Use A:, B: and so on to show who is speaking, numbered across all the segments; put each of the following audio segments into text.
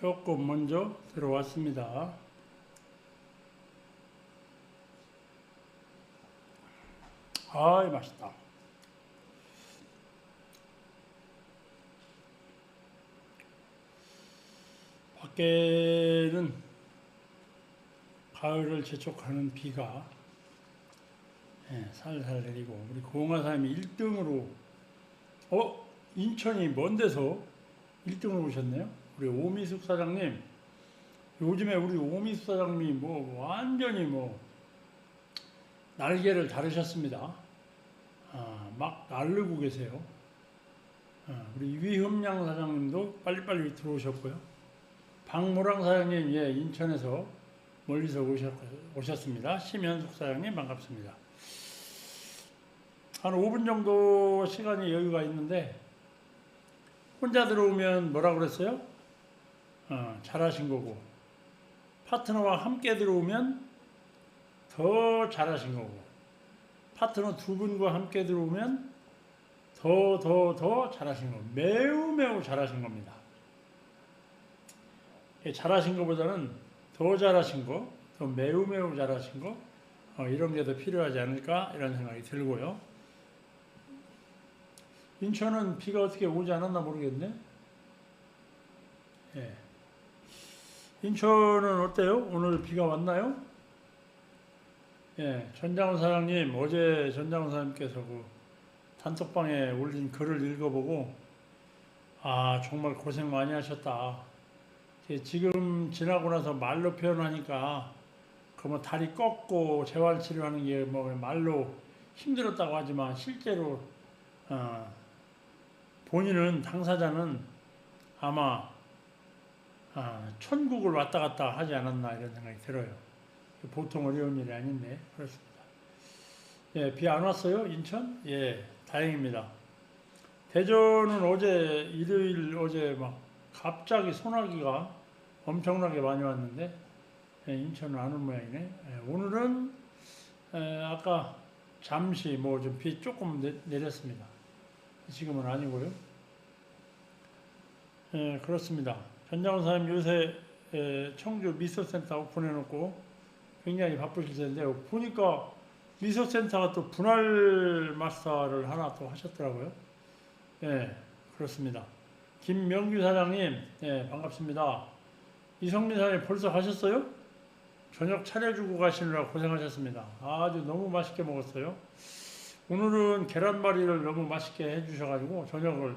A: 조금 먼저 들어왔습니다. 아이, 맛있다. 밖에는 가을을 재촉하는 비가 살살 내리고, 우리 공화사님이 1등으로 인천이 먼 데서 1등으로 오셨네요. 우리 오미숙 사장님, 요즘에 우리 오미숙 사장님이 완전히 날개를 다르셨습니다. 막 날르고 계세요. 우리 위흠양 사장님도 빨리빨리 들어오셨고요. 박모랑 사장님, 인천에서 멀리서 오셨습니다. 심현숙 사장님 반갑습니다. 한 5분 정도 시간이 여유가 있는데, 혼자 들어오면 뭐라고 그랬어요? 잘하신 거고, 파트너와 함께 들어오면 더 잘하신 거고, 파트너 두 분과 함께 들어오면 더 잘하신 거고, 매우 잘하신 겁니다. 잘하신 것보다는 더 잘하신 거, 더 매우 잘하신 거, 이런 게 더 필요하지 않을까 이런 생각이 들고요. 인천은 비가 어떻게 오지 않았나 모르겠네. 인천은 어때요? 오늘 비가 왔나요? 전장훈 사장님, 어제 전장훈 사장님께서 그 단톡방에 올린 글을 읽어보고, 정말 고생 많이 하셨다. 지금 지나고 나서 말로 표현하니까 다리 꺾고 재활치료하는 게 말로 힘들었다고 하지만, 실제로 본인은, 당사자는 아마 천국을 왔다 갔다 하지 않았나 이런 생각이 들어요. 보통 어려운 일이 아닌데 그렇습니다. 비 안 왔어요? 인천? 다행입니다. 대전은 어제 일요일 어제 갑자기 소나기가 엄청나게 많이 왔는데, 인천은 안 온 모양이네. 오늘은 아까 잠시 좀 비 조금 내렸습니다. 지금은 아니고요. 그렇습니다. 전장훈 사장님 요새 청주 미소센터 오픈해놓고 굉장히 바쁘실 텐데, 보니까 미소센터가 또 분할 마사를 하나 또 하셨더라고요. 그렇습니다. 김명규 사장님, 반갑습니다. 이성민 사장님 벌써 가셨어요? 저녁 차려주고 가시느라 고생하셨습니다. 아주 너무 맛있게 먹었어요. 오늘은 계란말이를 너무 맛있게 해주셔가지고 저녁을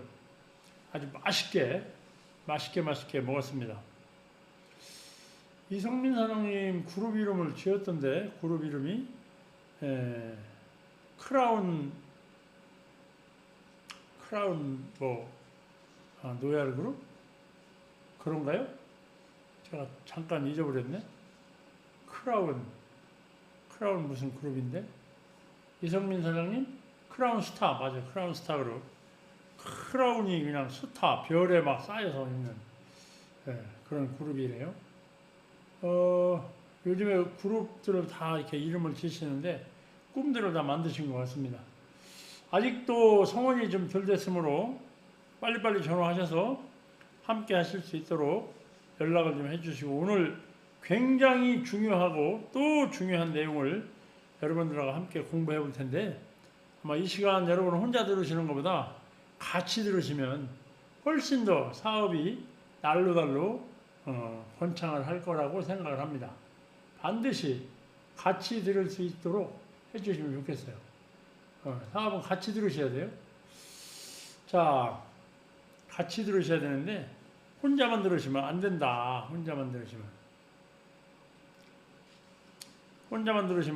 A: 아주 맛있게 먹었습니다. 이성민 사장님 그룹 이름을 지었던데, 그룹 이름이 크라운 노얄 그룹? 그런가요? 제가 잠깐 잊어버렸네. 크라운 무슨 그룹인데? 이성민 사장님? 크라운 스타, 맞아요. 크라운 스타 그룹. 크라운이 그냥 스타, 별에 쌓여서 있는 그런 그룹이래요. 요즘에 그룹들을 다 이렇게 이름을 지시는데 꿈들을 다 만드신 것 같습니다. 아직도 성원이 좀 덜 됐으므로 빨리빨리 전화하셔서 함께 하실 수 있도록 연락을 좀 해주시고, 오늘 굉장히 중요하고 또 중요한 내용을 여러분들하고 함께 공부해 볼 텐데, 아마 이 시간 여러분은 혼자 들으시는 것보다 같이 들으시면 훨씬 더 사업이 날로 번창을 할 거라고 생각을 합니다. 반드시 같이 들을 수 있도록 해주시면 좋겠어요. 사업은 같이 들으셔야 돼요. 자, 같이 들으셔야 되는데 혼자만 들으시면 안 된다. 혼자만 들으시면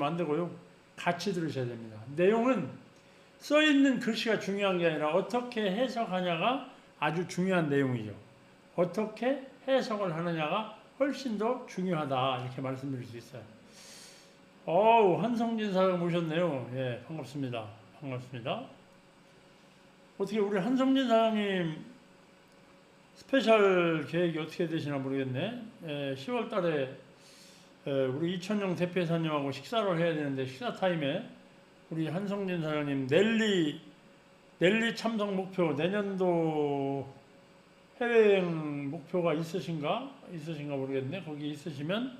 A: 안 되고요. 같이 들으셔야 됩니다. 내용은 써있는 글씨가 중요한 게 아니라 어떻게 해석하냐가 아주 중요한 내용이죠. 어떻게 해석을 하느냐가 훨씬 더 중요하다, 이렇게 말씀드릴 수 있어요. 한성진 사장 모셨네요. 반갑습니다. 어떻게 우리 한성진 사장님 스페셜 계획이 어떻게 되시나 모르겠네. 10월 달에 우리 이천용 대표이사님하고 식사를 해야 되는데, 식사 타임에 우리 한성진 사장님 넬리 참석 목표 내년도 해외여행 목표가 있으신가 모르겠네. 거기 있으시면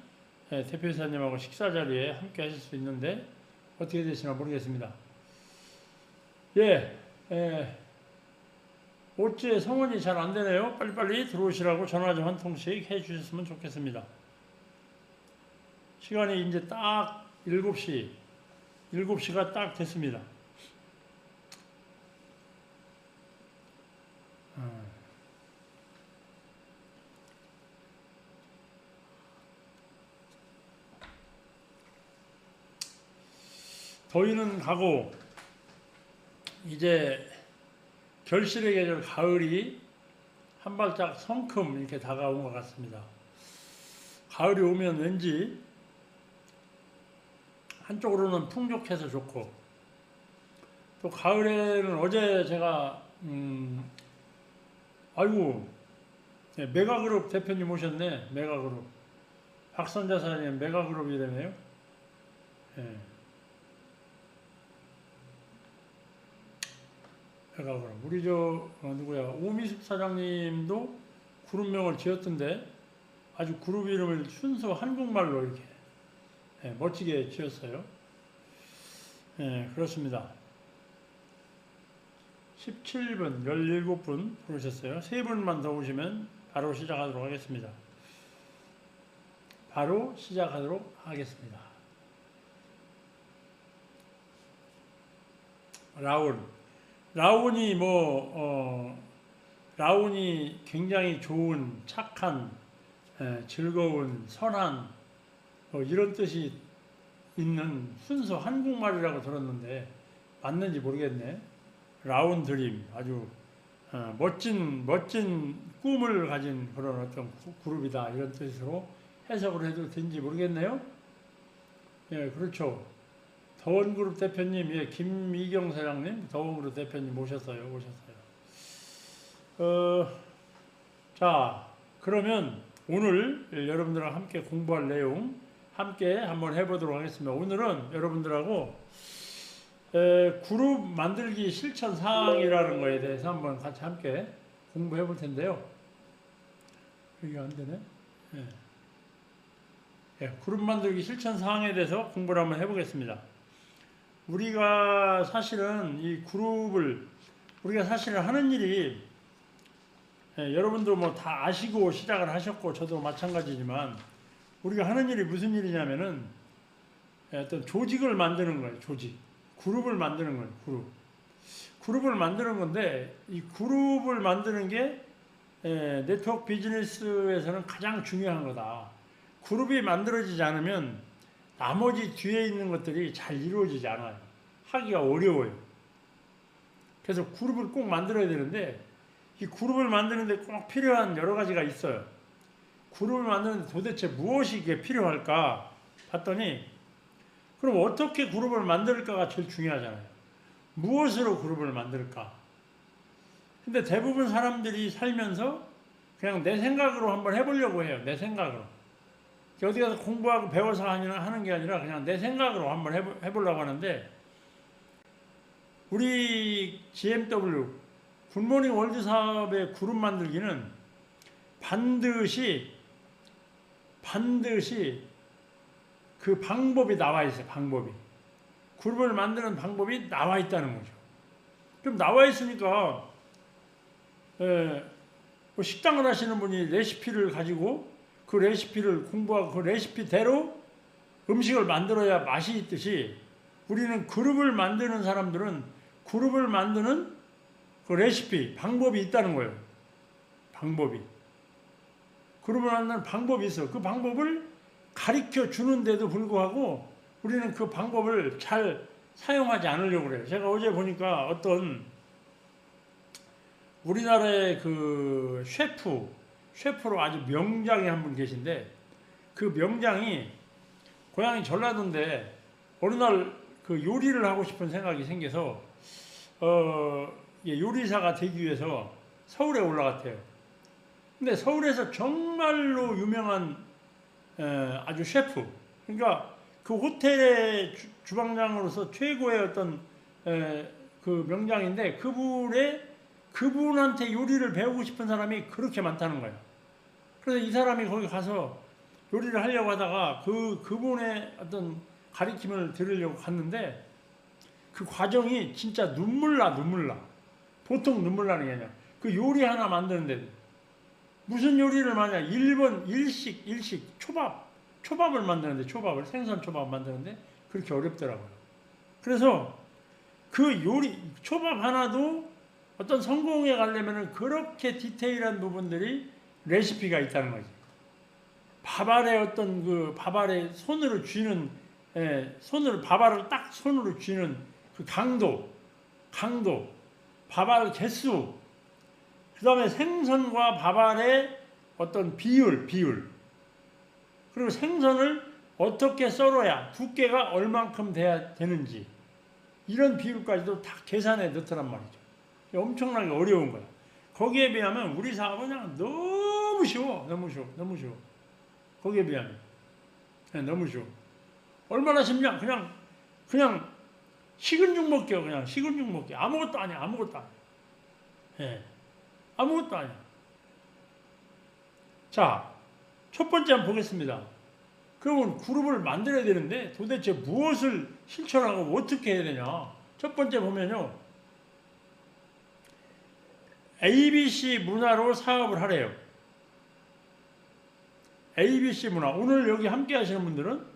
A: 대표이사님하고 식사 자리에 함께 하실 수 있는데 어떻게 되시나 모르겠습니다. 예, 어째 성원이 잘 안 되네요. 빨리빨리 들어오시라고 전화 좀 한 통씩 해 주셨으면 좋겠습니다. 시간이 이제 딱 7시가 딱 됐습니다. 더위는 가고 이제 결실의 계절 가을이 한 발짝 성큼 이렇게 다가온 것 같습니다. 가을이 오면 왠지 한쪽으로는 풍족해서 좋고 또 가을에는 어제 제가 아이고 메가그룹 대표님 오셨네. 메가그룹 박선자사님 메가그룹이라네요. 예. 메가그룹 우리 누구야 오미숙 사장님도 그룹명을 지었던데 아주 그룹 이름을 순수 한국말로 이렇게 멋지게 지었어요. 그렇습니다. 17분, 17분 부르셨어요. 3분만 더 오시면 바로 시작하도록 하겠습니다. 라운이 라운이 굉장히 좋은, 착한, 즐거운, 선한 이런 뜻이 있는 순수 한국말이라고 들었는데 맞는지 모르겠네. 라운 드림 아주 멋진 꿈을 가진 그런 어떤 그룹이다 이런 뜻으로 해석을 해도 되는지 모르겠네요. 예, 그렇죠. 더원그룹 대표님, 예, 김미경 사장님, 더원그룹 대표님 오셨어요. 자, 그러면 오늘 여러분들과 함께 공부할 내용 함께 한번 해보도록 하겠습니다. 오늘은 여러분들하고 그룹 만들기 실천 사항이라는 거에 대해서 한번 같이 함께 공부해 볼 텐데요. 여기 안 되네. 그룹 만들기 실천 사항에 대해서 공부를 한번 해보겠습니다. 우리가 사실은 이 그룹을 우리가 사실은 하는 일이 여러분도 뭐 다 아시고 시작을 하셨고 저도 마찬가지지만 우리가 하는 일이 무슨 일이냐면은 어떤 조직을 만드는 거예요. 그룹을 만드는 거예요. 그룹을 만드는 건데 이 그룹을 만드는 게 네트워크 비즈니스에서는 가장 중요한 거다. 그룹이 만들어지지 않으면 나머지 뒤에 있는 것들이 잘 이루어지지 않아요. 하기가 어려워요. 그래서 그룹을 꼭 만들어야 되는데 이 그룹을 만드는데 꼭 필요한 여러 가지가 있어요. 그룹을 만드는데 도대체 무엇이 이게 필요할까 봤더니 그럼 어떻게 그룹을 만들까가 제일 중요하잖아요. 무엇으로 그룹을 만들까? 근데 대부분 사람들이 살면서 그냥 내 생각으로 한번 해보려고 해요. 내 생각으로. 어디 가서 공부하고 배워서 하는 게 아니라 그냥 내 생각으로 한번 해보려고 하는데 우리 GMW 굿모닝 월드 사업의 그룹 만들기는 반드시 그 방법이 나와 있어요. 그룹을 만드는 방법이 나와 있다는 거죠. 좀 나와 있으니까 뭐 식당을 하시는 분이 레시피를 가지고 그 레시피를 공부하고 그 레시피대로 음식을 만들어야 맛이 있듯이 우리는 그룹을 만드는 사람들은 그룹을 만드는 그 레시피, 방법이 있다는 거예요. 그룹을 만드는 방법이 있어. 그 방법을 가르쳐 주는데도 불구하고 우리는 그 방법을 잘 사용하지 않으려고 그래요. 제가 어제 보니까 어떤 우리나라의 그 셰프로 아주 명장이 한 분 계신데 그 명장이 고향이 전라도인데 어느 날 그 요리를 하고 싶은 생각이 생겨서 요리사가 되기 위해서 서울에 올라갔대요. 근데 서울에서 정말로 유명한 아주 셰프, 그러니까 그 호텔의 주방장으로서 최고의 어떤 그 명장인데 그분의 그분한테 요리를 배우고 싶은 사람이 그렇게 많다는 거예요. 그래서 이 사람이 거기 가서 요리를 하려고 하다가 그분의 어떤 가르침을 들으려고 갔는데 그 과정이 진짜 눈물 나. 보통 눈물 나는 게 아니라 그 요리 하나 만드는데 무슨 요리를 만약 일식 초밥을 만드는데 생선 초밥 만드는데 그렇게 어렵더라고요. 그래서 그 요리 초밥 하나도 어떤 성공에 가려면은 그렇게 디테일한 부분들이 레시피가 있다는 거지. 밥알에 어떤 그 밥알에 손으로 쥐는 밥알을 딱 손으로 쥐는 그 강도, 밥알 개수, 그 다음에 생선과 밥알의 어떤 비율, 그리고 생선을 어떻게 썰어야 두께가 얼만큼 돼야 되는지 이런 비율까지도 다 계산해 넣더란 말이죠. 엄청나게 어려운 거야. 거기에 비하면 우리 사업은 그냥 너무 쉬워. 거기에 비하면 너무 쉬워. 얼마나 쉽냐? 그냥 식은 죽 먹게요. 그냥 식은 죽 먹게. 아무것도 아니야. 아무것도 아니야. 자, 첫 번째 한번 보겠습니다. 그러면 그룹을 만들어야 되는데 도대체 무엇을 실천하고 어떻게 해야 되냐? 첫 번째 보면요. ABC 문화로 사업을 하래요. ABC 문화. 오늘 여기 함께 하시는 분들은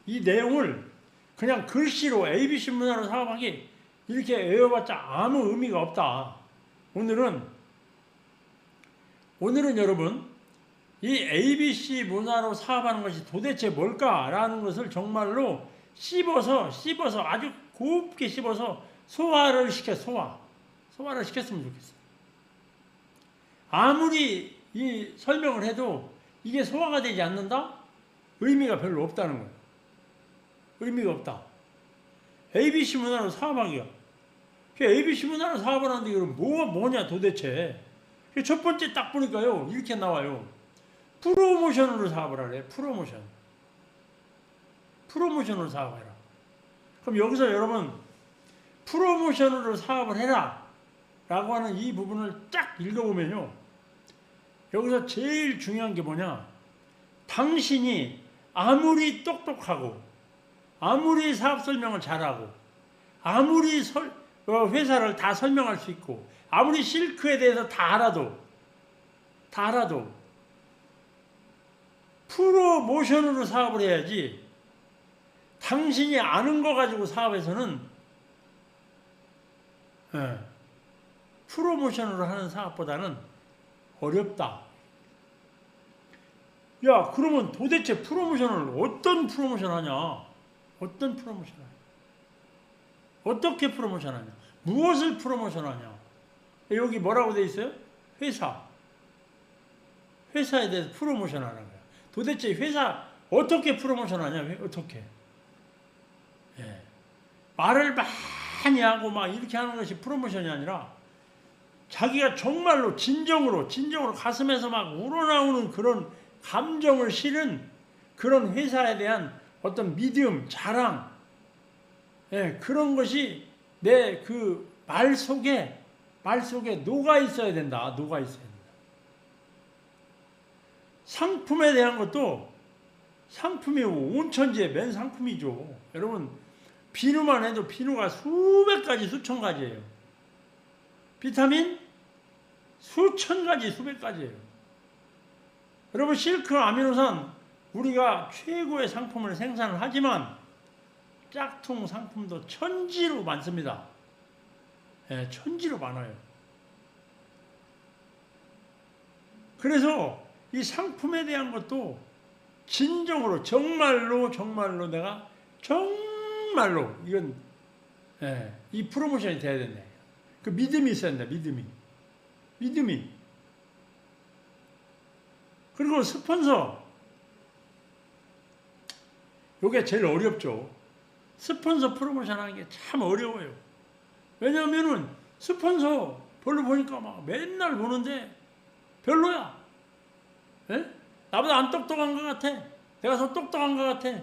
A: 이 내용을 그냥 글씨로 ABC 문화로 사업하기 이렇게 외워봤자 아무 의미가 없다. 오늘은 여러분 이 ABC 문화로 사업하는 것이 도대체 뭘까라는 것을 정말로 씹어서 아주 곱게 씹어서 소화를 시켰으면 좋겠어요. 아무리 이 설명을 해도 이게 소화가 되지 않는다? 의미가 별로 없다는 거예요. 의미가 없다. ABC 문화로 사업하기가. ABC 문화로 사업을 하는데 이건 뭐냐 도대체. 첫 번째 딱 보니까요. 이렇게 나와요. 프로모션으로 사업을 하래. 프로모션으로 사업해라. 그럼 여기서 여러분 프로모션으로 사업을 해라 라고 하는 이 부분을 쫙 읽어보면요. 여기서 제일 중요한 게 뭐냐? 당신이 아무리 똑똑하고 아무리 사업 설명을 잘하고 아무리 회사를 다 설명할 수 있고 아무리 실크에 대해서 다 알아도 프로모션으로 사업을 해야지 당신이 아는 거 가지고 사업에서는 프로모션으로 하는 사업보다는 어렵다. 야, 그러면 도대체 프로모션을 어떤 프로모션 하냐? 어떻게 프로모션 하냐? 무엇을 프로모션 하냐? 여기 뭐라고 돼 있어요? 회사에 대해서 프로모션 하는 거야. 도대체 회사 어떻게 프로모션 하냐? 어떻게? 말을 많이 하고 막 이렇게 하는 것이 프로모션이 아니라 자기가 정말로 진정으로 가슴에서 막 우러나오는 그런 감정을 실은 그런 회사에 대한 어떤 믿음, 자랑, 그런 것이 내 그 말 속에 녹아 있어야 된다. 상품에 대한 것도 상품이 온천지의 맨 상품이죠. 여러분 비누만 해도 비누가 수백 가지, 수천 가지예요. 비타민 수천 가지, 수백 가지예요. 여러분 실크 아미노산 우리가 최고의 상품을 생산을 하지만 짝퉁 상품도 천지로 많습니다. 천지로 많아요. 그래서 이 상품에 대한 것도 진정으로 정말로 내가 정말로 이건 이 프로모션이 돼야 된다. 그 믿음이 있어야 된다. 믿음이. 그리고 스폰서. 이게 제일 어렵죠. 스폰서 프로모션 하는 게 참 어려워요. 왜냐하면은 스폰서 별로 보니까 막 맨날 보는데 별로야. 나보다 안 똑똑한 것 같아. 내가 더 똑똑한 것 같아.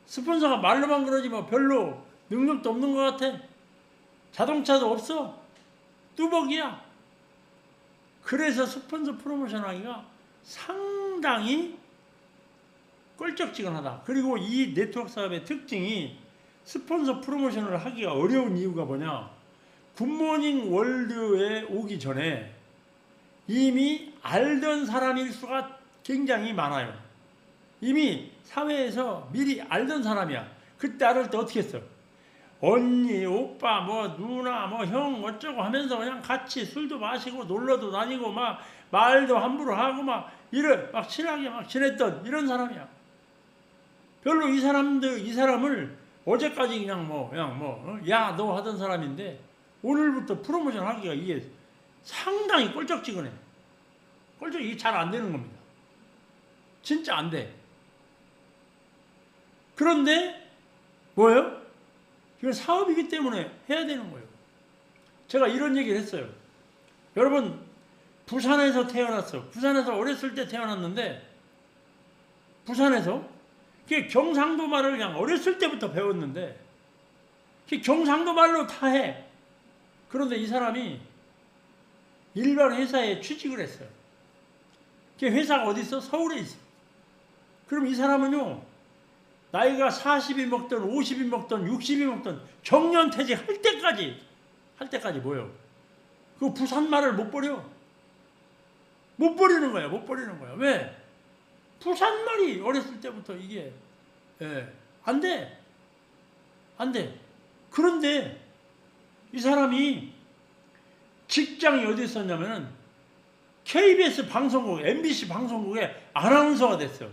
A: 스폰서가 말로만 그러지 뭐 별로 능력도 없는 것 같아. 자동차도 없어. 뚜벅이야. 그래서 스폰서 프로모션 하기가 상당히 껄쩍지근하다. 그리고 이 네트워크 사업의 특징이 스폰서 프로모션을 하기가 어려운 이유가 뭐냐? 굿모닝 월드에 오기 전에 이미 알던 사람일 수가 굉장히 많아요. 이미 사회에서 미리 알던 사람이야. 그때 알을 때 어떻게 했어? 언니, 오빠, 뭐 누나, 뭐 형 어쩌고 하면서 그냥 같이 술도 마시고 놀러도 다니고 막 말도 함부로 하고 막 친하게 막 지냈던 이런 사람이야. 별로 이 사람을 어제까지 야, 너 하던 사람인데 오늘부터 프로모션 하기가 이게 상당히 껄쩍지근해. 이게 잘 안 되는 겁니다. 진짜 안 돼. 그런데 뭐예요? 이건 사업이기 때문에 해야 되는 거예요. 제가 이런 얘기를 했어요. 여러분, 부산에서 태어났어. 부산에서 어렸을 때 태어났는데 부산에서 경상도 말을 그냥 어렸을 때부터 배웠는데 경상도 말로 다 해. 그런데 이 사람이 일반 회사에 취직을 했어요. 회사가 어디 있어? 서울에 있어. 그럼 이 사람은요, 나이가 40이 먹든 50이 먹든 60이 먹든 정년퇴직 할 때까지 뭐예요? 그 부산 말을 못 버려. 못 버리는 거야. 왜? 부산 말이 어렸을 때부터 이게 안 돼. 그런데 이 사람이 직장이 어디 있었냐면은 KBS 방송국, MBC 방송국에 아나운서가 됐어요.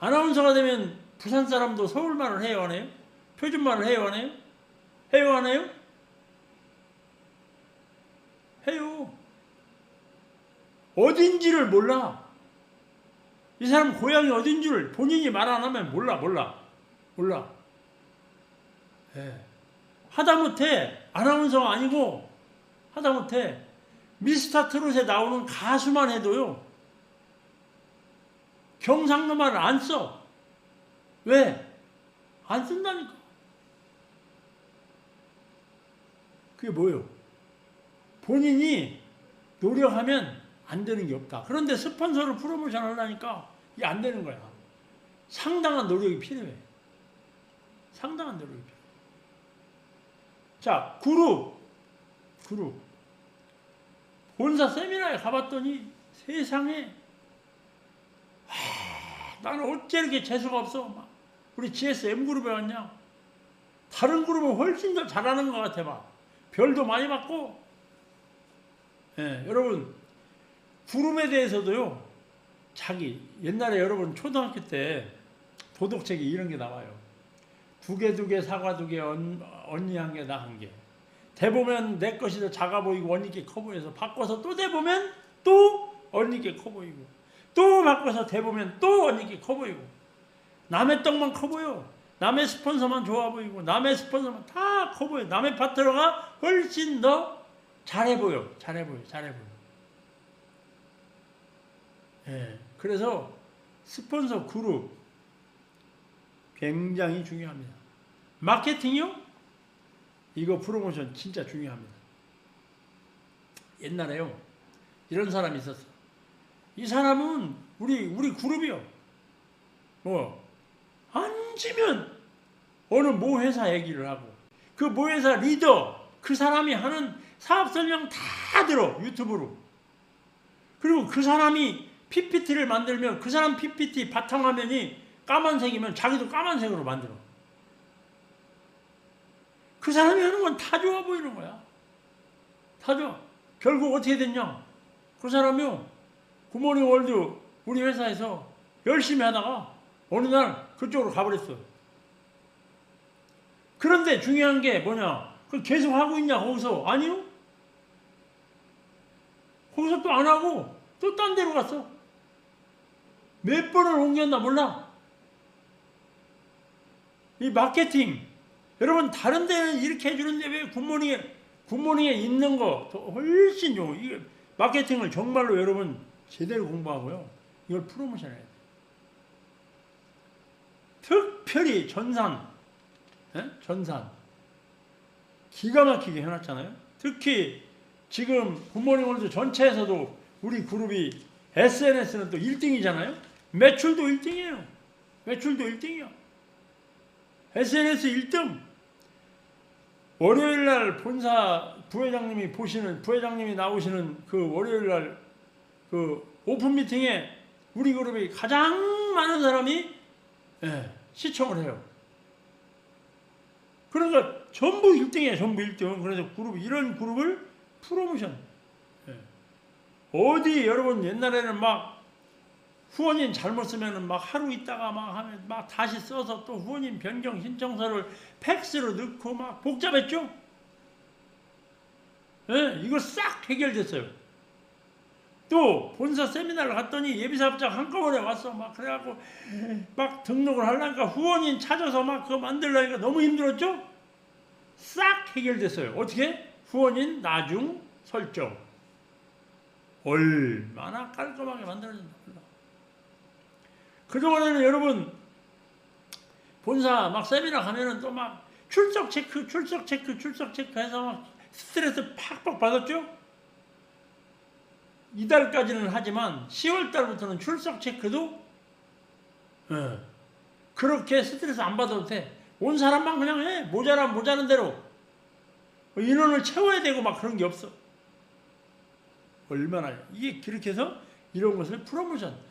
A: 아나운서가 되면 부산 사람도 서울말을 해요, 안 해요? 표준말을 해요, 안 해요? 해요, 안 해요? 해요. 어딘지를 몰라. 이 사람 고향이 어딘지를 본인이 말 안 하면 몰라. 하다못해 아나운서가 아니고 하다못해 미스터 트롯에 나오는 가수만 해도요, 경상도 말을 안 써. 왜? 안 쓴다니까. 그게 뭐예요? 본인이 노력하면 안 되는 게 없다. 그런데 스폰서를 프로모션 하려니까 이게 안 되는 거야. 상당한 노력이 필요해. 자, 그룹. 본사 세미나에 가봤더니 세상에 나는 어째 이렇게 재수가 없어. 우리 GSM 그룹에 왔냐? 다른 그룹은 훨씬 더 잘하는 것 같아. 별도 많이 받고. 여러분, 그룹에 대해서도요, 옛날에 여러분 초등학교 때 도덕책에 이런 게 나와요. 두 개 사과 2개 언니 1개 나 1개. 대보면 내 것이 더 작아 보이고 언니 게 커 보여서 바꿔서 또 대보면 또 언니 게 커 보이고, 또 바꿔서 대보면 또 언니 게 커 보이고, 남의 떡만 커 보여. 남의 스폰서만 좋아 보이고, 남의 스폰서만 다 커 보여. 남의 파트너가 훨씬 더 잘해 보여. 그래서 스폰서 그룹 굉장히 중요합니다. 마케팅이요? 이거 프로모션 진짜 중요합니다. 옛날에요, 이런 사람이 있었어. 이 사람은 우리 그룹이요. 앉으면 어느 모 회사 얘기를 하고, 그 모 회사 리더, 그 사람이 하는 사업 설명 다 들어, 유튜브로. 그리고 그 사람이 PPT를 만들면 그 사람 PPT 바탕화면이 까만색이면 자기도 까만색으로 만들어. 그 사람이 하는 건 다 좋아 보이는 거야. 다 좋아. 결국 어떻게 됐냐? 그 사람이요, 굿모닝 월드 우리 회사에서 열심히 하다가 어느 날 그쪽으로 가버렸어. 그런데 중요한 게 뭐냐? 그걸 계속 하고 있냐, 거기서? 아니요? 거기서 또 안 하고 또 딴 데로 갔어. 몇 번을 옮겼나 몰라. 이 마케팅, 여러분 다른 데는 이렇게 해주는데 왜 굿모닝에 있는 거 훨씬 좋아. 이게 마케팅을 정말로 여러분 제대로 공부하고요, 이걸 프로모션 해야 돼. 특별히 전산 기가 막히게 해놨잖아요. 특히 지금 굿모닝 월드 전체에서도 우리 그룹이 SNS는 또 1등이잖아요. 매출도 1등이에요. 매출도 1등이요. SNS 1등. 월요일날 본사 부회장님이 나오시는 그 월요일날 그 오픈 미팅에 우리 그룹이 가장 많은 사람이 시청을 해요. 그러니까 전부 1등이에요. 전부 1등. 그래서 이런 그룹을 프로모션. 어디 여러분 옛날에는 막 후원인 잘못 쓰면은 막 하루 있다가 막 하면 막 다시 써서 또 후원인 변경 신청서를 팩스로 넣고 막 복잡했죠? 이거 싹 해결됐어요. 또 본사 세미나를 갔더니 예비사업장 한꺼번에 왔어. 막 그래갖고 막 등록을 하려니까 후원인 찾아서 막 그거 만들려니까 너무 힘들었죠? 싹 해결됐어요. 어떻게? 후원인 나중 설정. 얼마나 깔끔하게 만들어진다. 그동안에는 여러분 본사 막 세미나 가면은 또 막 출석 체크 해서 막 스트레스 팍팍 받았죠? 이달까지는 하지만 10월달부터는 출석 체크도 그렇게 스트레스 안 받아도 돼. 온 사람만 그냥 해. 모자란 대로. 인원을 채워야 되고 막 그런 게 없어. 얼마나 이게 그렇게 해서 이런 것을 프로모션.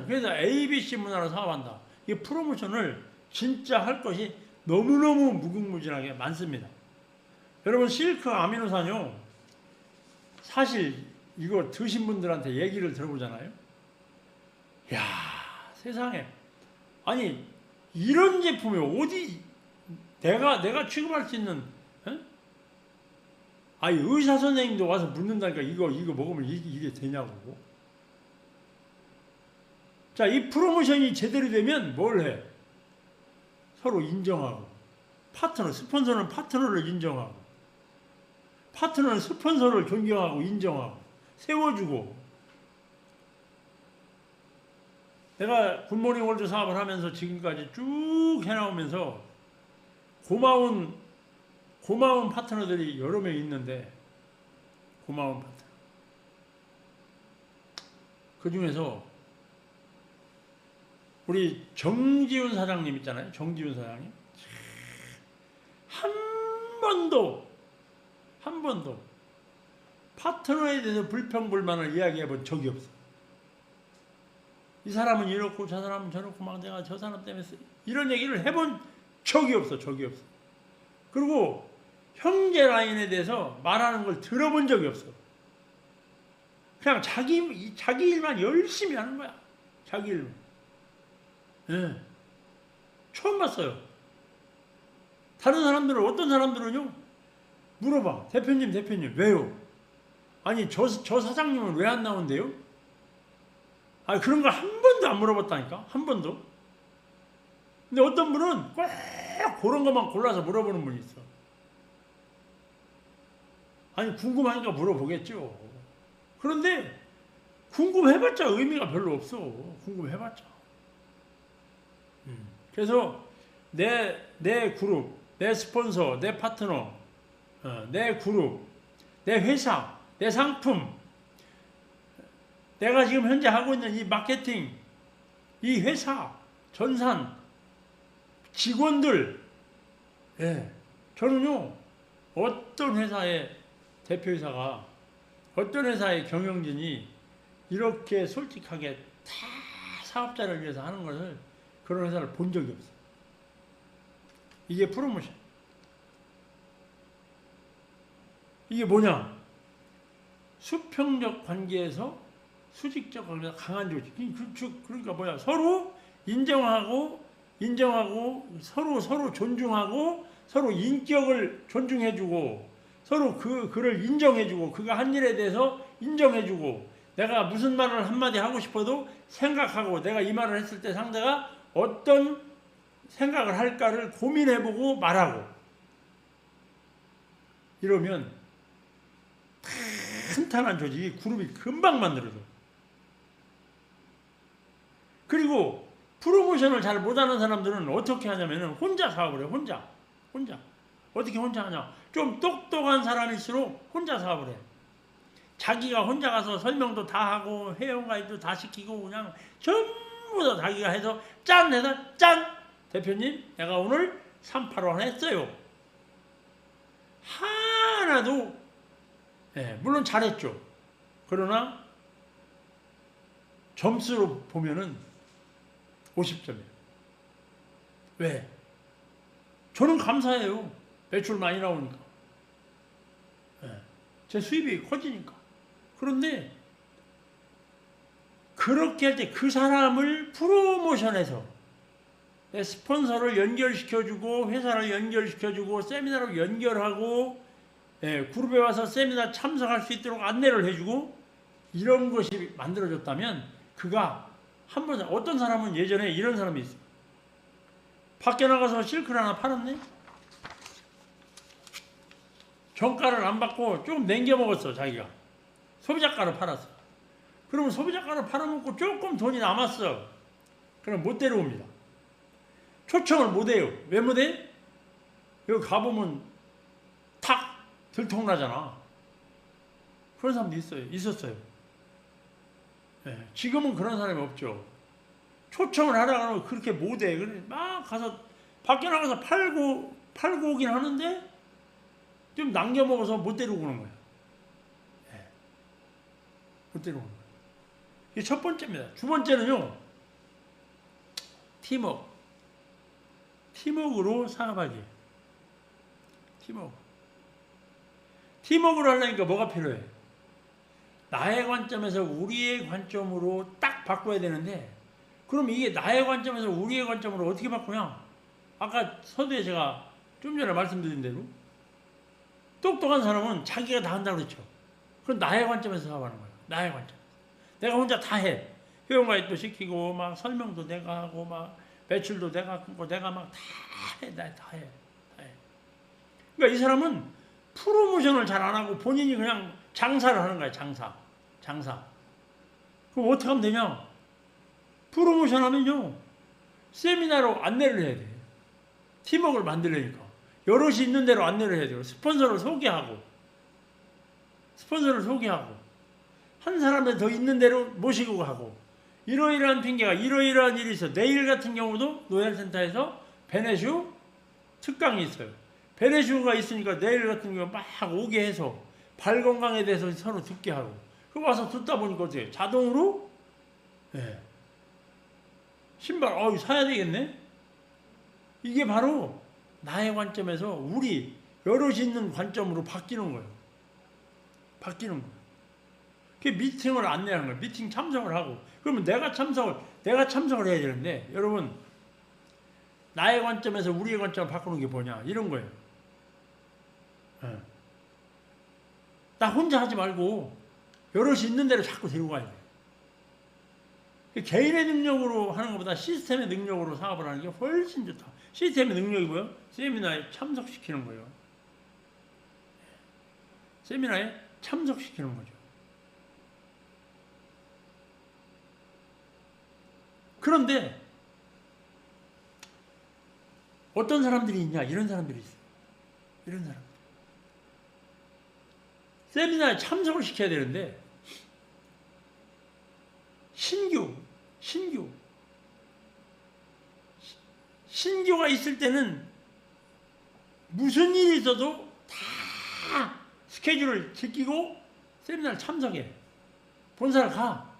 A: 그래서 ABC 문화로 사업한다. 이 프로모션을 진짜 할 것이 너무너무 무궁무진하게 많습니다. 여러분 실크 아미노산요. 사실 이거 드신 분들한테 얘기를 들어보잖아요. 야 세상에 아니 이런 제품이 어디 내가 취급할 수 있는 아니 의사 선생님도 와서 묻는다니까 이거 먹으면 이게 되냐고. 자, 이 프로모션이 제대로 되면 뭘 해? 서로 인정하고 스폰서는 파트너를 인정하고 파트너는 스폰서를 존경하고 인정하고 세워주고. 내가 굿모닝 월드 사업을 하면서 지금까지 쭉 해나오면서 고마운 파트너들이 여러 명 있는데 고마운 파트너. 그 중에서 우리 정지훈 사장님 있잖아요. 정지훈 사장님. 한 번도 파트너에 대해서 불평불만을 이야기해 본 적이 없어. 이 사람은 이렇고 저 사람은 저렇고 막 내가 저 사람 때문에 이런 얘기를 해본 적이 없어. 그리고 형제 라인에 대해서 말하는 걸 들어본 적이 없어. 그냥 자기 일만 열심히 하는 거야. 자기 일만. 처음 봤어요. 다른 사람들은 어떤 사람들은요 물어봐. 대표님 왜요? 아니 저 사장님은 왜 안 나온대요? 아니 그런 거 한 번도 안 물어봤다니까. 한 번도. 근데 어떤 분은 꼭 그런 것만 골라서 물어보는 분이 있어. 아니 궁금하니까 물어보겠죠. 그런데 궁금해봤자 의미가 별로 없어. 궁금해봤자. 그래서 내 그룹, 내 스폰서, 내 파트너, 내 그룹, 내 회사, 내 상품, 내가 지금 현재 하고 있는 이 마케팅, 이 회사, 전산, 직원들, 저는요 어떤 회사의 대표이사가 어떤 회사의 경영진이 이렇게 솔직하게 다 사업자를 위해서 하는 것을 그런 회사를 본 적이 없어. 이게 프로모션. 이게 뭐냐? 수평적 관계에서 수직적 관계가 강한 조직. 그러니까 뭐야? 서로 인정하고 서로 존중하고 서로 인격을 존중해주고 서로 그를 인정해주고 그가 한 일에 대해서 인정해주고 내가 무슨 말을 한마디 하고 싶어도 생각하고 내가 이 말을 했을 때 상대가 어떤 생각을 할까를 고민해보고 말하고 이러면 탄탄한 조직이 그룹이 금방 만들어져. 그리고 프로모션을 잘 못하는 사람들은 어떻게 하냐면은 혼자 사업을 해. 혼자. 어떻게 혼자 하냐? 좀 똑똑한 사람일수록 혼자 사업을 해. 자기가 혼자 가서 설명도 다 하고 회원가입도 다 시키고 그냥 전부 다 자기가 해서 짠 해서 짠! 대표님 내가 오늘 385 했어요. 하나도 물론 잘했죠. 그러나 점수로 보면은 50점이에요. 왜? 저는 감사해요. 매출 많이 나오니까. 제 수입이 커지니까. 그런데 그렇게 할 때 그 사람을 프로모션해서 스폰서를 연결시켜주고 회사를 연결시켜주고 세미나로 연결하고 그룹에 와서 세미나 참석할 수 있도록 안내를 해주고 이런 것이 만들어졌다면 그가 한 번 어떤 사람은 예전에 이런 사람이 있어요. 밖에 나가서 실크를 하나 팔았네. 정가를 안 받고 조금 남겨 먹었어. 자기가 소비자가를 팔았어. 그러면 소비자가를 팔아먹고 조금 돈이 남았어. 그럼 못 데려옵니다. 초청을 못해요. 왜 못해? 여기 가보면 탁 들통나잖아. 그런 사람도 있었어요. 지금은 그런 사람이 없죠. 초청을 하려고 하면 그렇게 못해. 그래 막 가서 밖에 나가서 팔고 오긴 하는데 좀 남겨먹어서 못 데리고 오는 거야. 못 데리고 오는 거야. 이게 첫 번째입니다. 두 번째는요. 팀워크로 사업하기. 팀워크로 하려니까 뭐가 필요해? 나의 관점에서 우리의 관점으로 딱 바꿔야 되는데 그럼 이게 나의 관점에서 우리의 관점으로 어떻게 바꾸냐? 아까 서두에 제가 좀 전에 말씀드린 대로 똑똑한 사람은 자기가 다 한다고 그랬죠. 그럼 나의 관점에서 사업하는 거예요. 나의 관점. 내가 혼자 다 해. 회원가입도 시키고 막 설명도 내가 하고 막 매출도 내가 끊고 내가 막 다 해. 다 해. 그러니까 이 사람은 프로모션을 잘 안 하고 본인이 그냥 장사를 하는 거야. 장사. 그럼 어떻게 하면 되냐? 프로모션 하면요. 세미나로 안내를 해야 돼. 팀워크를 만들려니까. 여럿이 있는 대로 안내를 해야 돼요. 스폰서를 소개하고 한 사람이 더 있는 대로 모시고 가고 이러이러한 핑계가 이러이러한 일이 있어. 내일 같은 경우도 노현센터에서 베네슈 특강이 있어요. 베네슈가 있으니까 내일 같은 경우 막 오게 해서 발 건강에 대해서 서로 듣게 하고 그 와서 듣다 보니까 어떻게 자동으로 신발 사야 되겠네. 이게 바로 나의 관점에서 우리 여럿이 있는 관점으로 바뀌는 거예요. 그 미팅을 안내하는 거예요. 미팅 참석을 하고 그러면 내가 참석을 해야 되는데 여러분 나의 관점에서 우리의 관점을 바꾸는 게 뭐냐 이런 거예요. 나 혼자 하지 말고 여럿이 있는 대로 자꾸 데리고 가야 돼. 개인의 능력으로 하는 것보다 시스템의 능력으로 사업을 하는 게 훨씬 좋다. 시스템의 능력이 뭐예요? 세미나에 참석시키는 거예요. 세미나에 참석시키는 거죠. 그런데 어떤 사람들이 있냐? 이런 사람들이 있어요. 이런 사람. 세미나에 참석을 시켜야 되는데 신규가 있을 때는 무슨 일이 있어도 다 스케줄을 지키고 세미나를 참석해. 본사를 가.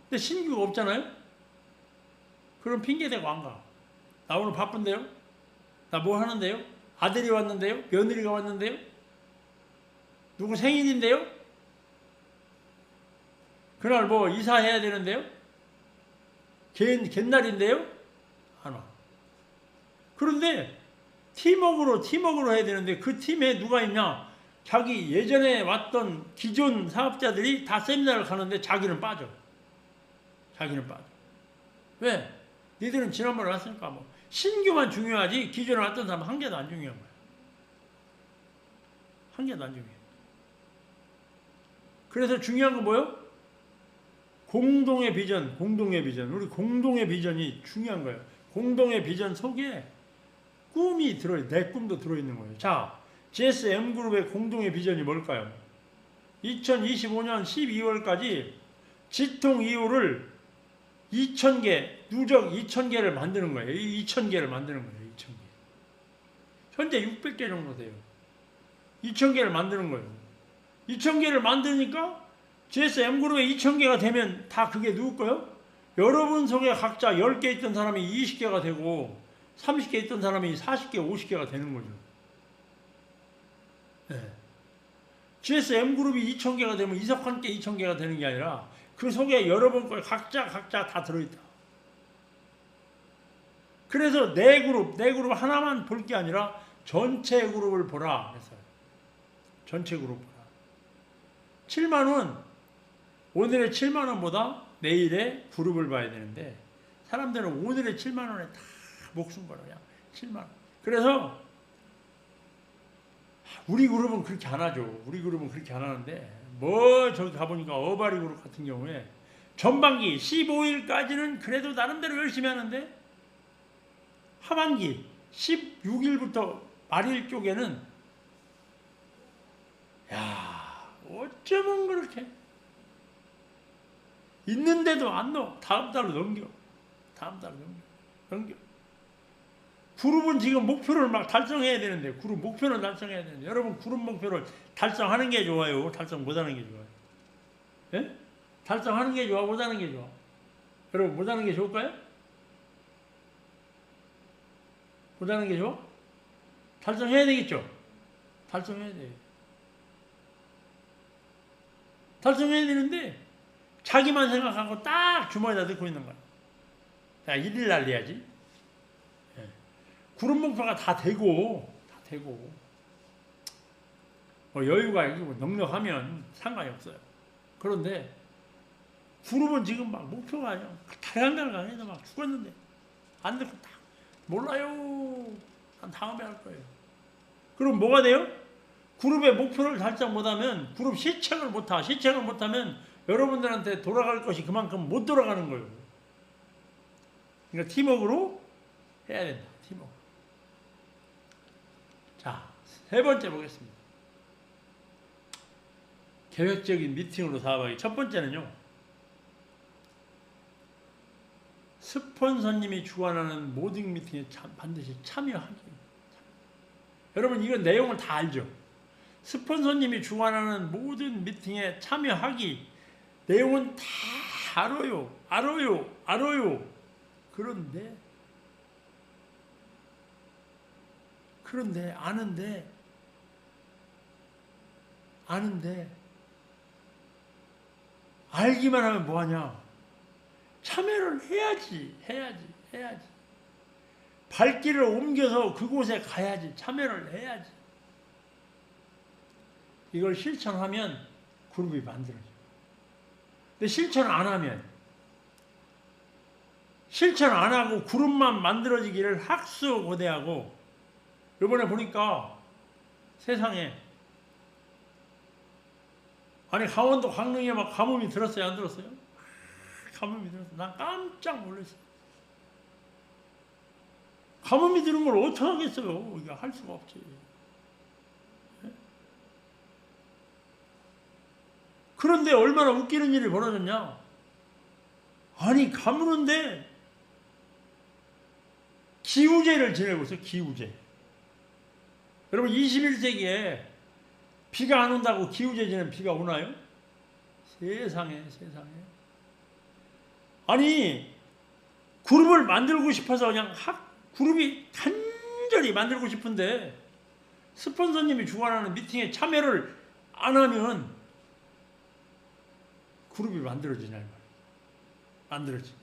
A: 근데 신규가 없잖아요? 그럼 핑계대고 안 가. 나 오늘 바쁜데요? 나 뭐 하는데요? 아들이 왔는데요? 며느리가 왔는데요? 누구 생일인데요? 그날 뭐 이사해야 되는데요? 갯날인데요? 안 와. 그런데 팀워크로 해야 되는데 그 팀에 누가 있냐? 자기 예전에 왔던 기존 사업자들이 다 세미나를 가는데 자기는 빠져. 왜? 니들은 지난번에 왔으니까 뭐 신규만 중요하지 기존에 왔던 사람은 한 개도 안 중요한 거야. 한 개도 안 중요해. 그래서 중요한 건 뭐예요? 공동의 비전. 우리 공동의 비전이 중요한 거예요. 공동의 비전 속에 꿈이 내 꿈도 들어있는 거예요. 자, GSM그룹의 공동의 비전이 뭘까요? 2025년 12월까지 지통 이후를 2,000개, 누적 2,000개를 만드는 거예요. 2,000개를 만드는 거예요. 2,000개. 현재 600개 정도 돼요. 2,000개를 만드는 거예요. 2,000개를 만드니까 GSM그룹에 2,000개가 되면 다 그게 누구 거예요? 여러분 속에 각자 10개 있던 사람이 20개가 되고 30개 있던 사람이 40개, 50개가 되는 거죠. 네. GSM그룹이 2,000개가 되면 이석환께 2,000개가 되는 게 아니라 그 속에 여러분 거 각자 다 들어있다. 그래서 내 그룹 하나만 볼 게 아니라 전체 그룹을 보라 했어요. 전체 그룹 보라. 7만 원, 오늘의 7만 원보다 내일의 그룹을 봐야 되는데 사람들은 오늘의 7만 원에 다 목숨 걸어요. 그냥 7만 원. 그래서 우리 그룹은 그렇게 안 하죠. 우리 그룹은 그렇게 안 하는데 저기 가보니까 어바리 그룹 같은 경우에 전반기 15일까지는 그래도 나름대로 열심히 하는데 하반기 16일부터 말일 쪽에는 야, 어쩌면 그렇게 있는데도 안 넣어. 다음 달로 넘겨. 그룹은 지금 목표를 막 달성해야 되는데, 그룹 목표는 달성해야 되는데, 여러분 그룹 목표를 달성하는 게 좋아요? 달성 못하는 게 좋아요? 예? 달성하는 게 좋아? 못하는 게 좋아? 여러분 못하는 게 좋을까요? 못하는 게 좋아? 달성해야 되겠죠? 달성해야 돼. 달성해야 되는데 자기만 생각하고 딱 주머니에다 넣고 있는 거야. 야, 1일 날려야지. 예. 그룹 목표가 다 되고 뭐 여유가 있고 넉넉하면 상관이 없어요. 그런데 그룹은 지금 막 목표가 아니야. 달강달강해서 막 죽었는데 안 듣고 딱 몰라요. 난 다음에 할 거예요. 그럼 뭐가 돼요? 그룹의 목표를 달성 못하면 그룹 시책을 못하. 시책을 못하면 여러분들한테 돌아갈 것이 그만큼 못 돌아가는 거예요. 그러니까 팀워크로 해야 된다. 팀워크. 자, 세 번째 보겠습니다. 계획적인 미팅으로 사업하기. 첫 번째는요, 스폰서님이 주관하는 모든 미팅에 반드시 참여하기. 여러분 이건 내용을 다 알죠? 스폰서님이 주관하는 모든 미팅에 참여하기. 내용은 다 알아요. 그런데 아는데 알기만 하면 뭐하냐? 참여를 해야지. 발길을 옮겨서 그곳에 가야지. 참여를 해야지. 이걸 실천하면 그룹이 만들어져요. 근데 실천 안 하고 그룹만 만들어지기를 학수고대하고, 이번에 보니까 세상에, 아니 강원도 강릉에 막 가뭄이 들었어요? 안 들었어요? 가뭄이 들었어요. 난 깜짝 놀랐어요. 가뭄이 들은 걸 어떻게 하겠어요? 이거 할 수가 없지. 그런데 얼마나 웃기는 일이 벌어졌냐? 아니 가물은데 기우제를 지내고 있어요. 기우제. 여러분 21세기에 비가 안 온다고 기우제 지내면 비가 오나요? 세상에. 아니 그룹을 만들고 싶어서 그냥 그룹이 간절히 만들고 싶은데 스폰서님이 주관하는 미팅에 참여를 안 하면 그룹이 만들어지냐 이 말이에요. 만들어지냐.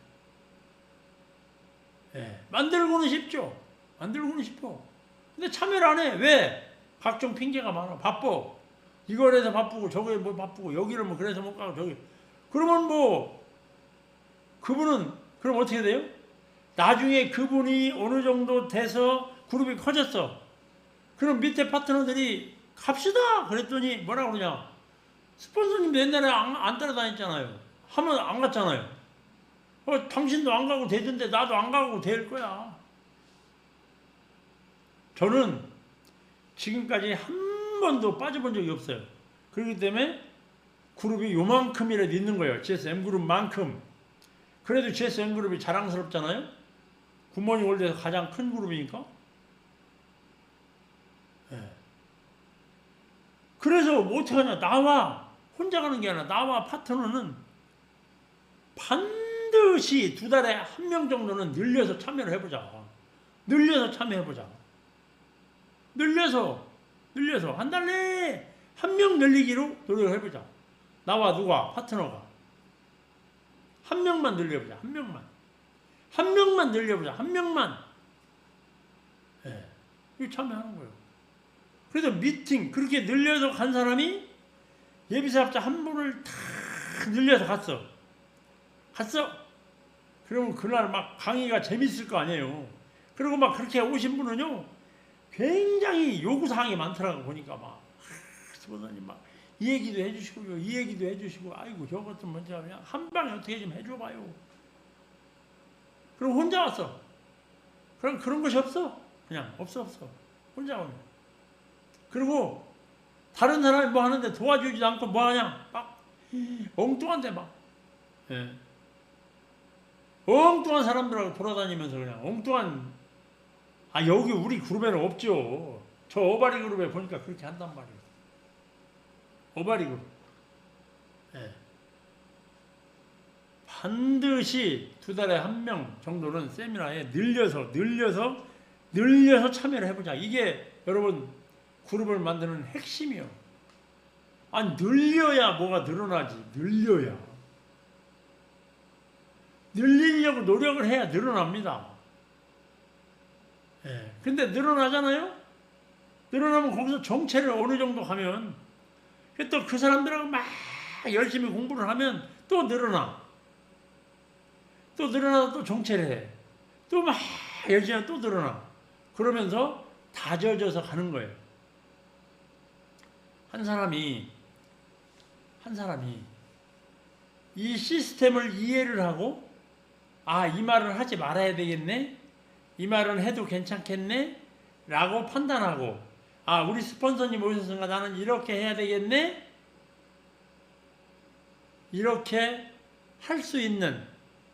A: 예, 만들고는 싶죠. 만들고는 싶어. 근데 참여를 안 해. 왜? 각종 핑계가 많아. 바빠. 이걸 해서 바쁘고 저거에 뭐 바쁘고 여기를 뭐 그래서 못 가고 저기. 그러면 뭐 그분은 그럼 어떻게 돼요? 나중에 그분이 어느 정도 돼서 그룹이 커졌어. 그럼 밑에 파트너들이 갑시다 그랬더니 뭐라고 그러냐? 스폰서님도 옛날에 안 따라다녔잖아요. 하면 안 갔잖아요. 당신도 안 가고 되던데 나도 안 가고 될 거야. 저는 지금까지 한 번도 빠져본 적이 없어요. 그렇기 때문에 그룹이 요만큼이라도 있는 거예요. GSM 그룹만큼. 그래도 GSM 그룹이 자랑스럽잖아요. 굿모닝 월드에서 가장 큰 그룹이니까. 네. 그래서 뭐 어떻게 하냐. 나와 혼자 가는 게 아니라 나와 파트너는 반드시 2달에 1명 정도는 늘려서 참여를 해보자. 늘려서 참여해보자. 늘려서 한 달 내에 1명 늘리기로 노력을 해보자. 나와 누가 파트너가 1명만 늘려보자. 1명만 늘려보자. 1명만. 예. 이거 참여하는 거예요. 그래서 미팅 그렇게 늘려서 간 사람이 예비사업자 한 분을 다 늘려서 갔어. 그러면 그날 막 강의가 재밌을 거 아니에요. 그리고 막 그렇게 오신 분은요 굉장히 요구사항이 많더라고. 보니까 막 스포더님 막 이 얘기도 해주시고요, 이 얘기도 해주시고, 아이고 저것 좀 먼저 그냥 한 방에 어떻게 좀 해줘봐요. 그럼 혼자 왔어. 그럼 그런 것이 없어. 그냥 없어. 혼자 오면. 그리고 다른 사람이 뭐 하는데 도와주지도 않고 뭐 하냐? 막 엉뚱한데 막. 예. 엉뚱한 사람들하고 돌아다니면서 그냥 엉뚱한. 여기 우리 그룹에는 없죠. 저 어바리 그룹에 보니까 그렇게 한단 말이에요. 어바리 그룹. 예. 반드시 2달에 1명 정도는 세미나에 늘려서 참여를 해보자. 이게 여러분 그룹을 만드는 핵심이요. 늘려야 뭐가 늘어나지. 늘리려고 노력을 해야 늘어납니다. 예. 근데 늘어나잖아요? 늘어나면 거기서 정체를 어느 정도 하면 또 그 사람들하고 막 열심히 공부를 하면 또 늘어나. 또 늘어나서 또 정체를 해. 또 막 열심히 하면 또 늘어나. 그러면서 다져져서 가는 거예요. 한 사람이 이 시스템을 이해를 하고 이 말을 하지 말아야 되겠네. 이 말은 해도 괜찮겠네. 라고 판단하고 우리 스폰서님 오셨으니까 나는 이렇게 해야 되겠네. 이렇게 할 수 있는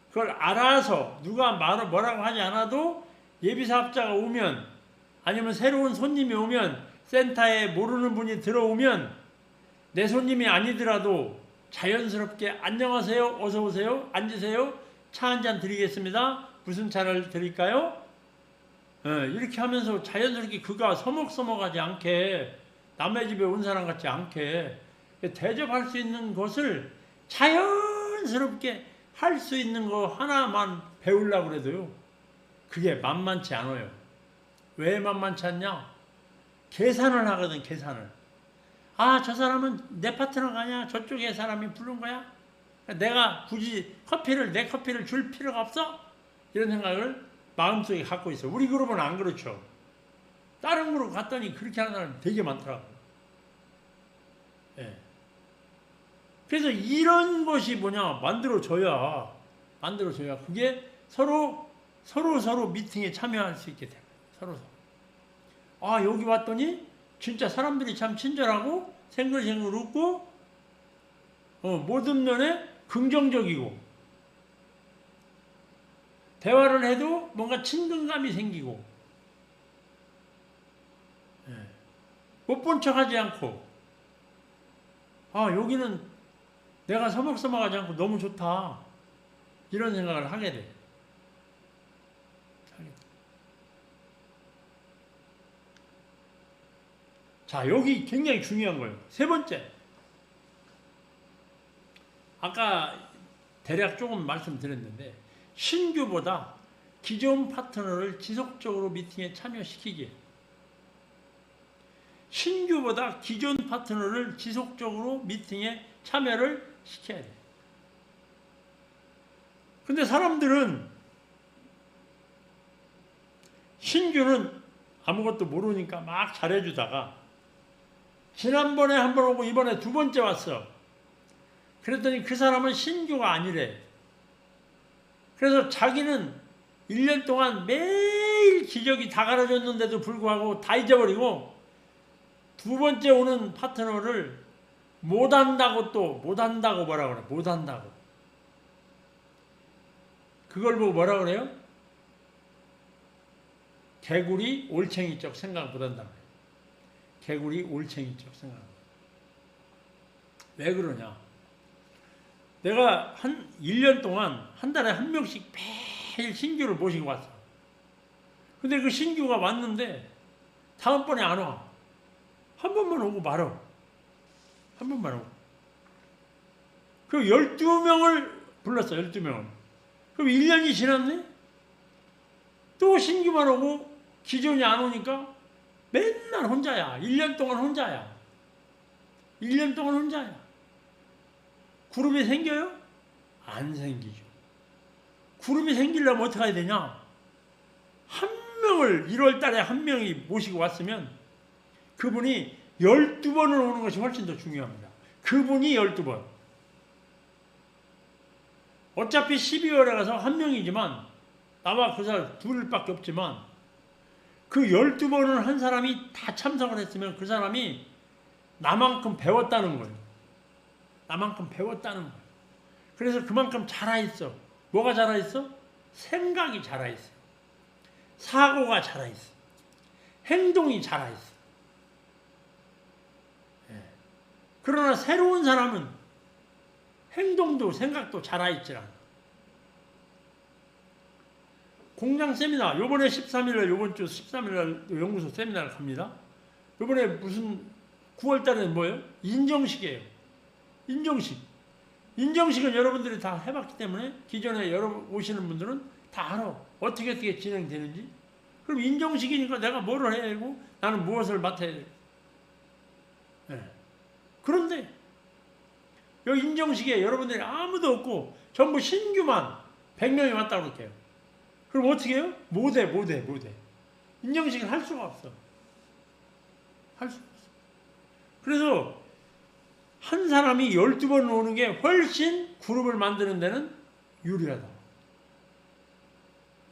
A: 그걸 알아서 누가 뭐라고 하지 않아도 예비사업자가 오면 아니면 새로운 손님이 오면 센터에 모르는 분이 들어오면 내 손님이 아니더라도 자연스럽게 안녕하세요. 어서오세요. 앉으세요. 차 한 잔 드리겠습니다. 무슨 차를 드릴까요? 이렇게 하면서 자연스럽게 그가 서먹서먹하지 않게 남의 집에 온 사람 같지 않게 대접할 수 있는 것을 자연스럽게 할 수 있는 거 하나만 배우려고 그래도요. 그게 만만치 않아요. 왜 만만치 않냐? 계산을 하거든. 계산을. 저 사람은 내 파트너가 아니야. 저쪽에 사람이 부른 거야. 내가 굳이 내 커피를 줄 필요가 없어? 이런 생각을 마음속에 갖고 있어. 우리 그룹은 안 그렇죠. 다른 그룹 갔더니 그렇게 하는 사람이 되게 많더라고요. 예. 그래서 이런 것이 뭐냐? 만들어줘야 그게 서로 미팅에 참여할 수 있게 돼요. 서로. 여기 왔더니 진짜 사람들이 참 친절하고 생글생글 웃고 모든 면에 긍정적이고 대화를 해도 뭔가 친근감이 생기고 못 본 척하지 않고 여기는 내가 서먹서먹하지 않고 너무 좋다 이런 생각을 하게 돼. 자, 여기 굉장히 중요한 거예요. 세 번째, 아까 대략 조금 말씀드렸는데 신규보다 기존 파트너를 지속적으로 미팅에 참여시키기. 신규보다 기존 파트너를 지속적으로 미팅에 참여를 시켜야 돼. 근데 사람들은 신규는 아무것도 모르니까 막 잘해주다가 지난번에 한 번 오고 이번에 2번째 왔어. 그랬더니 그 사람은 신규가 아니래. 그래서 자기는 1년 동안 매일 기저귀 다 갈아줬는데도 불구하고 다 잊어버리고 두 번째 오는 파트너를 못한다고 뭐라 그래? 못한다고. 그걸 보고 뭐라 그래요? 개구리 올챙이적 생각 못한다. 개구리 올챙이적 생각. 왜 그러냐? 내가 한 1년 동안 한 달에 한 명씩 매일 신규를 모시고 왔어. 근데 그 신규가 왔는데 다음번에 안 와. 한 번만 오고 말어. 한 번만 오고. 그 12명을 불렀어. 12명을. 그럼 1년이 지났네? 또 신규만 오고 기존이 안 오니까 맨날 혼자야. 1년 동안 혼자야. 1년 동안 혼자야. 그룹이 생겨요? 안 생기죠. 그룹이 생기려면 어떻게 해야 되냐? 한 명을 1월 달에 한 명이 모시고 왔으면 그분이 12번을 오는 것이 훨씬 더 중요합니다. 그분이 12번. 어차피 12월에 가서 한 명이지만 나와 그 사람 둘밖에 없지만 그 12번을 한 사람이 다 참석을 했으면 그 사람이 나만큼 배웠다는 거예요. 나만큼 배웠다는 거예요. 그래서 그만큼 자라있어. 뭐가 자라있어? 생각이 자라있어. 사고가 자라있어. 행동이 자라있어. 그러나 새로운 사람은 행동도 생각도 자라있지 않아. 공장 세미나, 요번에 13일날, 요번 주 13일날 연구소 세미나를 갑니다. 요번에 무슨 9월달에는 뭐예요? 인정식이에요. 인정식. 인정식은 여러분들이 다 해봤기 때문에 기존에 오시는 분들은 다 알아. 어떻게 진행되는지. 그럼 인정식이니까 내가 뭐를 해야 되고 나는 무엇을 맡아야 되고. 네. 그런데 여기 인정식에 여러분들이 아무도 없고 전부 신규만 100명이 왔다고 그럴게요. 그럼 어떻게 해요? 못해. 인정식을 할 수가 없어. 할 수가 없어. 그래서 한 사람이 12번 오는 게 훨씬 그룹을 만드는 데는 유리하다.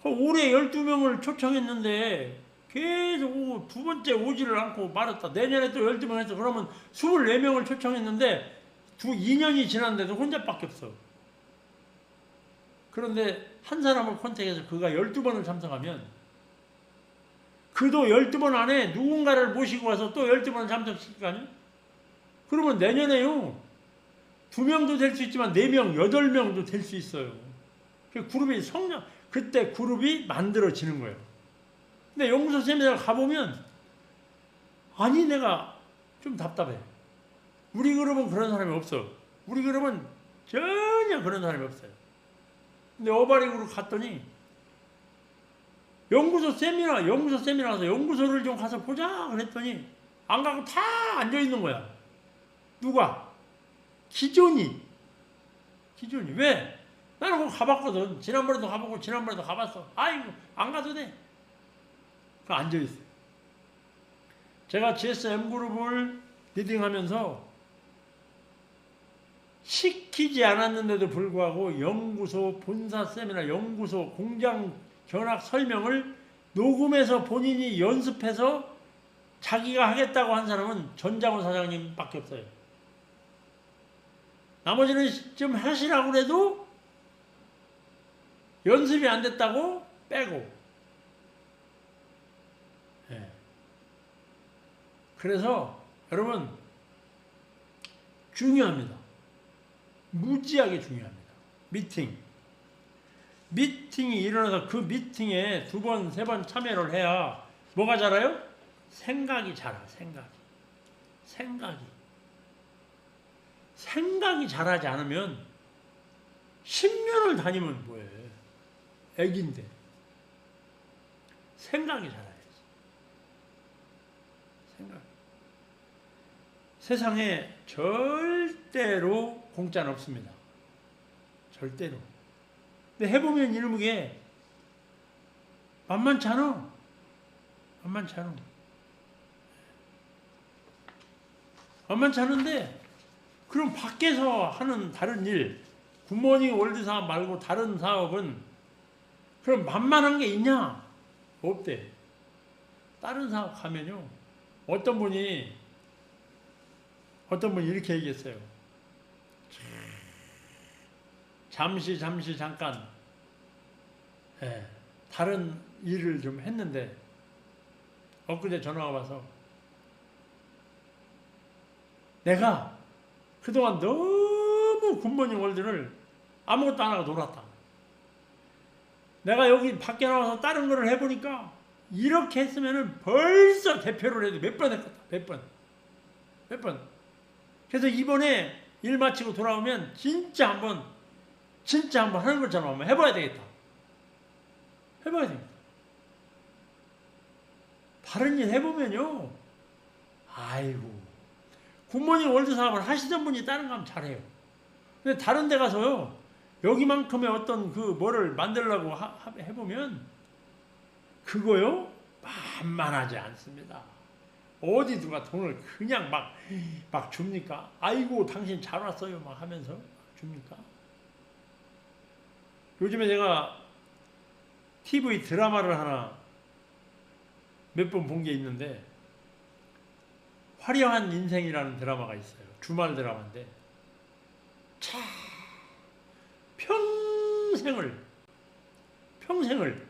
A: 올해 12명을 초청했는데 계속 두 번째 오지를 않고 말았다. 내년에 또 12명 했어. 그러면 24명을 초청했는데 2년이 지났는데도 혼자밖에 없어. 그런데 한 사람을 컨택해서 그가 12번을 참석하면 그도 12번 안에 누군가를 모시고 와서 또 12번을 참석시킬 거 아니야? 그러면 내년에요. 2명도 될 수 있지만 4명, 8명도 될 수 있어요. 그 그룹이 그때 그룹이 만들어지는 거예요. 근데 연구소 세미나를 가보면 아니 내가 좀 답답해. 우리 그룹은 그런 사람이 없어. 우리 그룹은 전혀 그런 사람이 없어요. 근데 어바리 그룹 갔더니 연구소 세미나 가서 연구소를 좀 가서 보자 그랬더니 안 가고 다 앉아있는 거야. 누가? 기존이. 왜? 나는 그거 가봤거든. 지난번에도 가보고 지난번에도 가봤어. 아이고 안 가도 돼. 그 앉아있어요. 제가 GSM그룹을 리딩하면서 시키지 않았는데도 불구하고 연구소 본사 세미나, 연구소 공장 견학 설명을 녹음해서 본인이 연습해서 자기가 하겠다고 한 사람은 전장훈 사장님밖에 없어요. 나머지는 좀 하시라고 그래도 연습이 안 됐다고 빼고. 네. 그래서 여러분 중요합니다. 무지하게 중요합니다. 미팅이 일어나서 그 미팅에 2번, 3번 참여를 해야 뭐가 자라요? 생각이 자라. 생각이 자라지 않으면 10년을 다니면 뭐해? 애기인데. 생각이 자라야지. 세상에 절대로 공짜는 없습니다. 절대로. 근데 해보면 이런 게 만만찮아. 만만찮은데 그럼 밖에서 하는 다른 일, 굿모닝 월드 사업 말고 다른 사업은 그럼 만만한 게 있냐? 없대. 다른 사업 가면요. 어떤 분이 이렇게 얘기했어요. 잠깐 다른 일을 좀 했는데 엊그제 전화가 와서 내가 그동안 너무 굿모닝 월드를 아무것도 안 하고 놀았다. 내가 여기 밖에 나와서 다른 거를 해보니까 이렇게 했으면은 벌써 대표를 해도 몇 번 했겠다. 몇 번. 그래서 이번에 일 마치고 돌아오면 진짜 한번 하는 것처럼 한번 해봐야 되겠다. 해봐야 됩니다. 다른 일 해보면요. 아이고. 굿모닝 월드 사업을 하시던 분이 다른 거 하면 잘해요. 근데 다른 데 가서요. 여기만큼의 어떤 그 뭐를 만들려고 해보면 그거요. 만만하지 않습니다. 어디 누가 돈을 그냥 막 줍니까? 아이고 당신 잘 왔어요 막 하면서 줍니까? 요즘에 제가 TV 드라마를 하나 몇 번 본 게 있는데 화려한 인생이라는 드라마가 있어요. 주말 드라마인데 참 평생을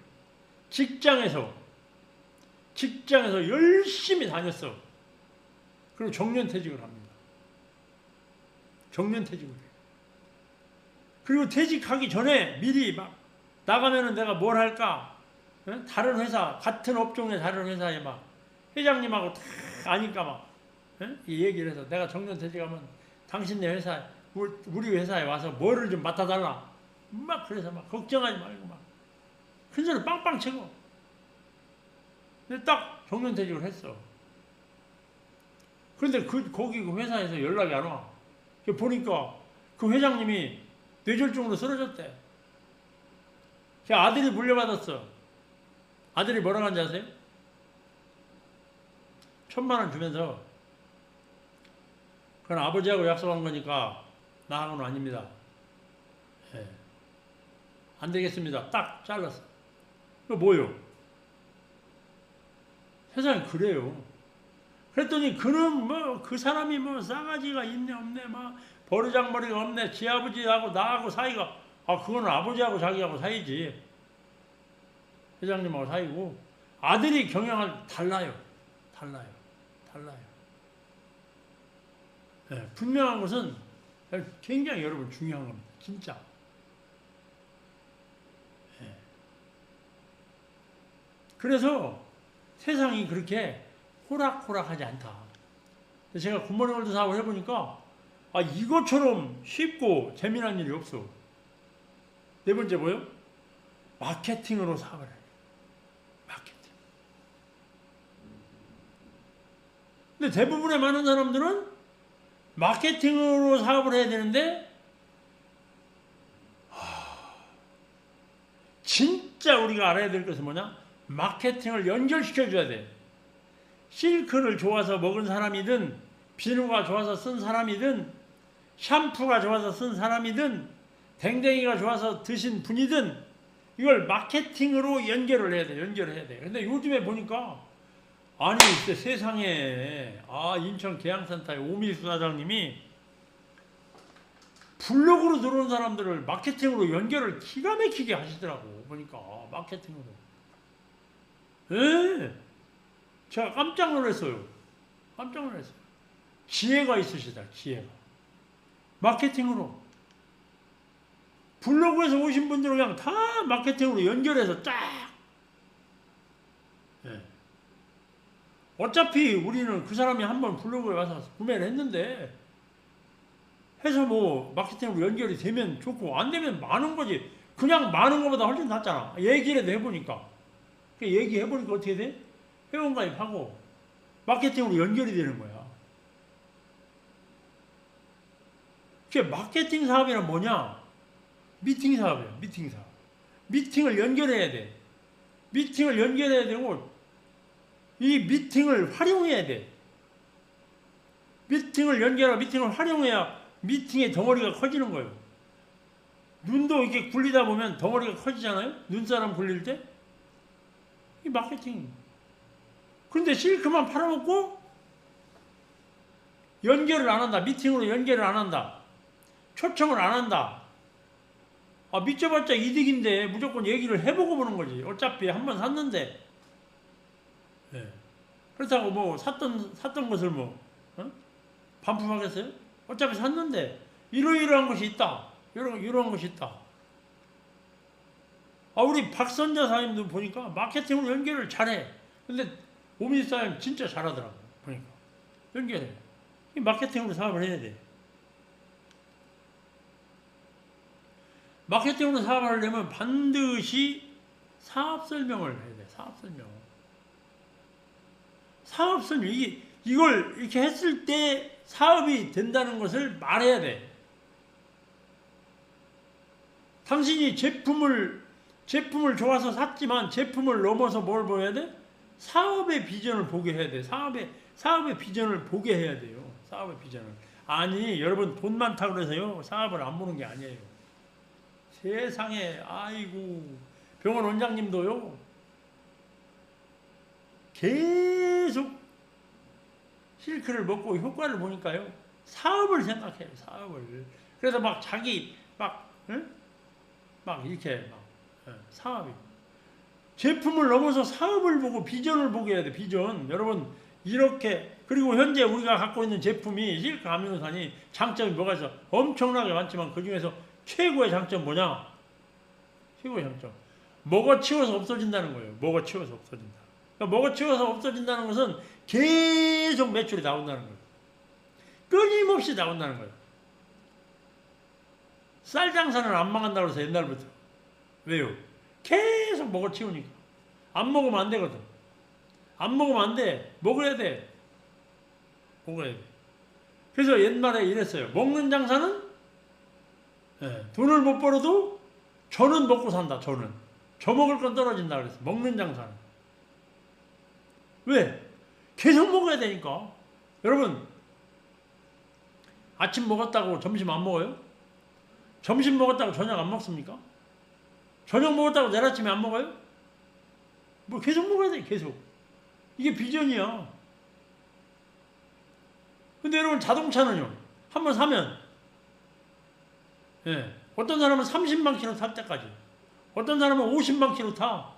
A: 직장에서 열심히 다녔어. 그리고 정년퇴직을 합니다. 정년퇴직을 해요. 그리고 퇴직하기 전에 미리 막 나가면은 내가 뭘 할까? 다른 회사, 같은 업종의 다른 회사에 막 회장님하고 다 아니까 막 이 얘기를 해서 내가 정년퇴직하면 당신네 회사, 우리 회사에 와서 뭐를 좀 맡아달라. 막 그래서 막 걱정하지 말고 막 큰소리 빵빵 치고. 근데 딱 정년퇴직을 했어. 그런데 거기 그 회사에서 연락이 안 와. 보니까 그 회장님이 뇌졸중으로 쓰러졌대. 그 아들이 물려받았어. 아들이 뭐라고 한지 아세요? 1,000만 원 주면서 그건 아버지하고 약속한 거니까 나하고는 아닙니다. 예. 안 되겠습니다. 딱 잘랐어. 그거 뭐요? 세상에 그래요. 그랬더니 그는 그 사람이 싸가지가 있네 없네 버르장머리가 없네. 지 아버지하고 나하고 사이가 그거는 아버지하고 자기하고 사이지. 회장님하고 사이고 아들이 경영을 달라요. 네, 분명한 것은 굉장히 여러분 중요한 겁니다. 진짜. 네. 그래서 세상이 그렇게 호락호락하지 않다. 제가 굿모닝 월드 사업을 해보니까 이것처럼 쉽고 재미난 일이 없어. 네 번째 뭐요? 마케팅으로 사업을 해요. 마케팅. 근데 대부분의 많은 사람들은 마케팅으로 사업을 해야 되는데 진짜 우리가 알아야 될 것은 뭐냐? 마케팅을 연결시켜줘야 돼. 실크를 좋아서 먹은 사람이든 비누가 좋아서 쓴 사람이든 샴푸가 좋아서 쓴 사람이든 댕댕이가 좋아서 드신 분이든 이걸 마케팅으로 연결을 해야 돼. 근데 요즘에 보니까 아니 세상에 인천 계양센터의 오미수 사장님이 블로그로 들어온 사람들을 마케팅으로 연결을 기가 막히게 하시더라고. 보니까 마케팅으로. 예. 제가 깜짝 놀랐어요. 지혜가 있으시다. 지혜가. 마케팅으로. 블로그에서 오신 분들은 그냥 다 마케팅으로 연결해서 쫙. 예. 어차피 우리는 그 사람이 한번 블로그에 와서 구매를 했는데 해서 마케팅으로 연결이 되면 좋고 안 되면 많은 거지. 그냥 많은 것보다 훨씬 낫잖아. 얘기를 해보니까. 얘기해보니까 어떻게 돼? 회원가입하고 마케팅으로 연결이 되는 거야. 그게 마케팅 사업이란 뭐냐? 미팅 사업이야. 미팅 사업. 미팅을 연결해야 돼. 미팅을 연결해야 되고 이 미팅을 활용해야 돼. 미팅을 연결하고 미팅을 활용해야 미팅의 덩어리가 커지는 거예요. 눈도 이렇게 굴리다 보면 덩어리가 커지잖아요? 눈사람 굴릴 때? 이 마케팅. 그런데 실크만 팔아먹고 연결을 안 한다. 미팅으로 연결을 안 한다. 초청을 안 한다. 믿져봤자 이득인데 무조건 얘기를 해보고 보는 거지. 어차피 한번 샀는데. 네. 그렇다고 뭐 샀던 것을 뭐 반품하겠어요? 어차피 샀는데 이러이러한 것이 있다. 이러한 것이 있다. 우리 박선자 사장님도 보니까 마케팅으로 연결을 잘해. 근데 오미지 사장님 진짜 잘하더라고. 보니까 연결해. 이 마케팅으로 사업을 해야 돼. 마케팅으로 사업을 하려면 반드시 사업 설명을 해야 돼. 사업 설명. 사업 설명. 이걸 이렇게 했을 때 사업이 된다는 것을 말해야 돼. 당신이 제품을 좋아서 샀지만 제품을 넘어서 뭘 보여야 돼? 사업의 비전을 보게 해야 돼. 사업의 비전을 보게 해야 돼요. 사업의 비전을. 아니, 여러분 돈 많다고 그래서요. 사업을 안 보는 게 아니에요. 세상에, 아이고, 병원 원장님도요. 계속 실크를 먹고 효과를 보니까요. 사업을 생각해요. 사업을. 그래서 막 자기 막 이렇게 사업이. 제품을 넘어서 사업을 보고 비전을 보게 해야 돼. 비전. 여러분 이렇게. 그리고 현재 우리가 갖고 있는 제품이 실크 아미노산이 장점이 뭐가 있어? 엄청나게 많지만 그중에서 최고의 장점 뭐냐? 최고의 장점. 먹어치워서 없어진다는 거예요. 먹어치워서 없어진다. 그러니까 먹어치워서 없어진다는 것은 계속 매출이 나온다는 거예요. 끊임없이 나온다는 거예요. 쌀 장사는 안 망한다고 해서 옛날부터. 왜요? 계속 먹어치우니까. 안 먹으면 안 되거든. 안 먹으면 안 돼. 먹어야 돼. 먹어야 돼. 그래서 옛말에 이랬어요. 먹는 장사는 돈을 못 벌어도 저는 먹고 산다. 저는. 저 먹을 건 떨어진다 그랬어. 먹는 장사는. 왜? 계속 먹어야 되니까. 여러분 아침 먹었다고 점심 안 먹어요? 점심 먹었다고 저녁 안 먹습니까? 저녁 먹었다고 내일 아침에 안 먹어요? 뭐 계속 먹어야 돼. 계속. 이게 비전이야. 근데 여러분 자동차는요. 한번 사면 어떤 사람은 30만 킬로 탈 때까지, 어떤 사람은 50만 킬로 타,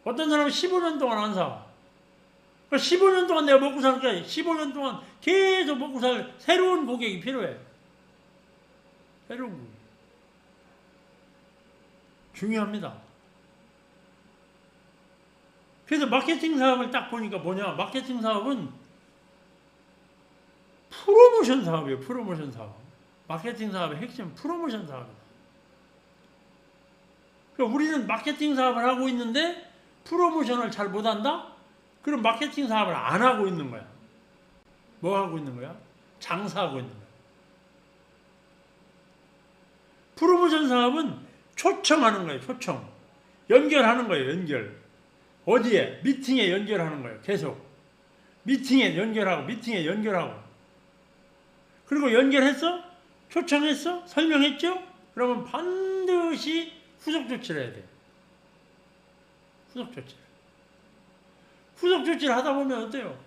A: 어떤 사람은 15년 동안 안 사. 그러니까 15년 동안 내가 먹고 사니까 15년 동안 계속 먹고 살 새로운 고객이 필요해. 새로운 고객. 중요합니다. 그래서 마케팅 사업을 딱 보니까 뭐냐? 마케팅 사업은 프로모션 사업이에요. 프로모션 사업. 마케팅 사업의 핵심 프로모션 사업이다. 그러니까 우리는 마케팅 사업을 하고 있는데 프로모션을 잘 못한다? 그럼 마케팅 사업을 안 하고 있는 거야. 뭐 하고 있는 거야? 장사하고 있는 거야. 프로모션 사업은 초청하는 거예요. 초청. 연결하는 거예요. 연결. 어디에? 미팅에 연결하는 거예요. 계속. 미팅에 연결하고 미팅에 연결하고. 그리고 연결했어? 초청했어? 설명했죠? 그러면 반드시 후속 조치를 해야 돼. 후속 조치. 후속 조치를 하다 보면 어때요?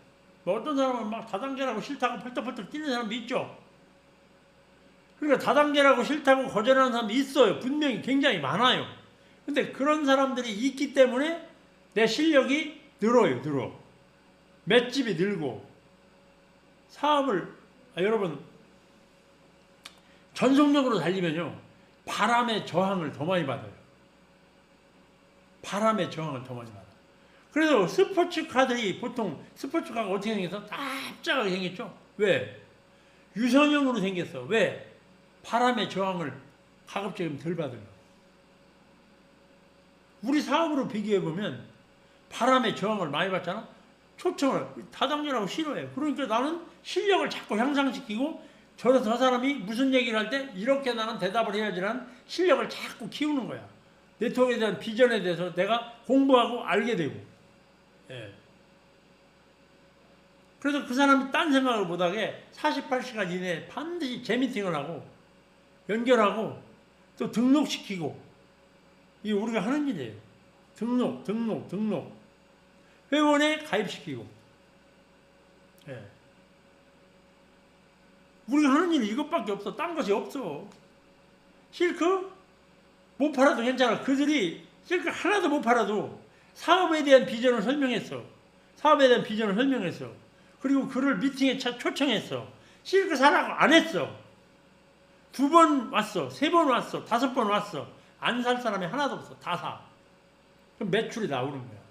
A: 뭐 어떤 사람은 막 다단계라고 싫다고 펄떡펄떡 뛰는 사람도 있죠. 그러니까 다단계라고 싫다고 거절하는 사람도 있어요. 분명히 굉장히 많아요. 근데 그런 사람들이 있기 때문에 내 실력이 늘어요. 맷집이 늘고 사업을 여러분 전속력으로 달리면요. 바람의 저항을 더 많이 받아요. 바람의 저항을 더 많이 받아요. 그래서 스포츠카들이 보통 스포츠카가 어떻게 생겼어? 납작하게 생겼죠? 왜? 유선형으로 생겼어. 왜? 바람의 저항을 가급적이면 덜 받아요. 우리 사업으로 비교해보면 바람의 저항을 많이 받잖아? 초청을 다단계라고 싫어해. 그러니까 나는 실력을 자꾸 향상시키고 저 사람이 무슨 얘기를 할 때 이렇게 나는 대답을 해야지라는 실력을 자꾸 키우는 거야. 네트워크에 대한 비전에 대해서 내가 공부하고 알게 되고. 예. 그래서 그 사람이 딴 생각을 못하게 48시간 이내에 반드시 재미팅을 하고 연결하고 또 등록시키고 이게 우리가 하는 일이에요. 등록. 회원에 가입시키고. 예. 우리가 하는 일이 이것밖에 없어. 딴 것이 없어. 실크 못 팔아도 괜찮아. 그들이 실크 하나도 못 팔아도 사업에 대한 비전을 설명했어. 사업에 대한 비전을 설명했어. 그리고 그를 미팅에 초청했어. 실크 사라고 안 했어. 2번 왔어. 3번 왔어. 5번 왔어. 안 살 사람이 하나도 없어. 다 사. 그럼 매출이 나오는 거야.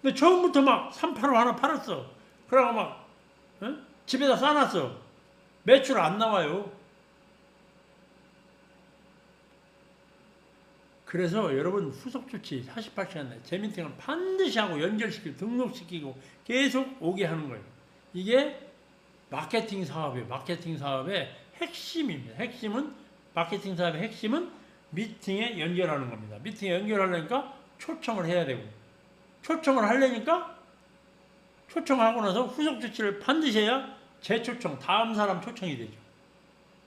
A: 근데 처음부터 막 385 하나 팔았어. 그러고 막 집에다 싸놨어. 매출 안 나와요. 그래서 여러분 후속 조치 48시간 내에 재미팅을 반드시 하고 연결시키고 등록시키고 계속 오게 하는 거예요. 이게 마케팅 사업이에요. 마케팅 사업의 핵심입니다. 마케팅 사업의 핵심은 미팅에 연결하는 겁니다. 미팅에 연결하려니까 초청을 해야 되고, 초청을 하려니까 초청하고 나서 후속 조치를 반드시 해야 재초청, 다음 사람 초청이 되죠.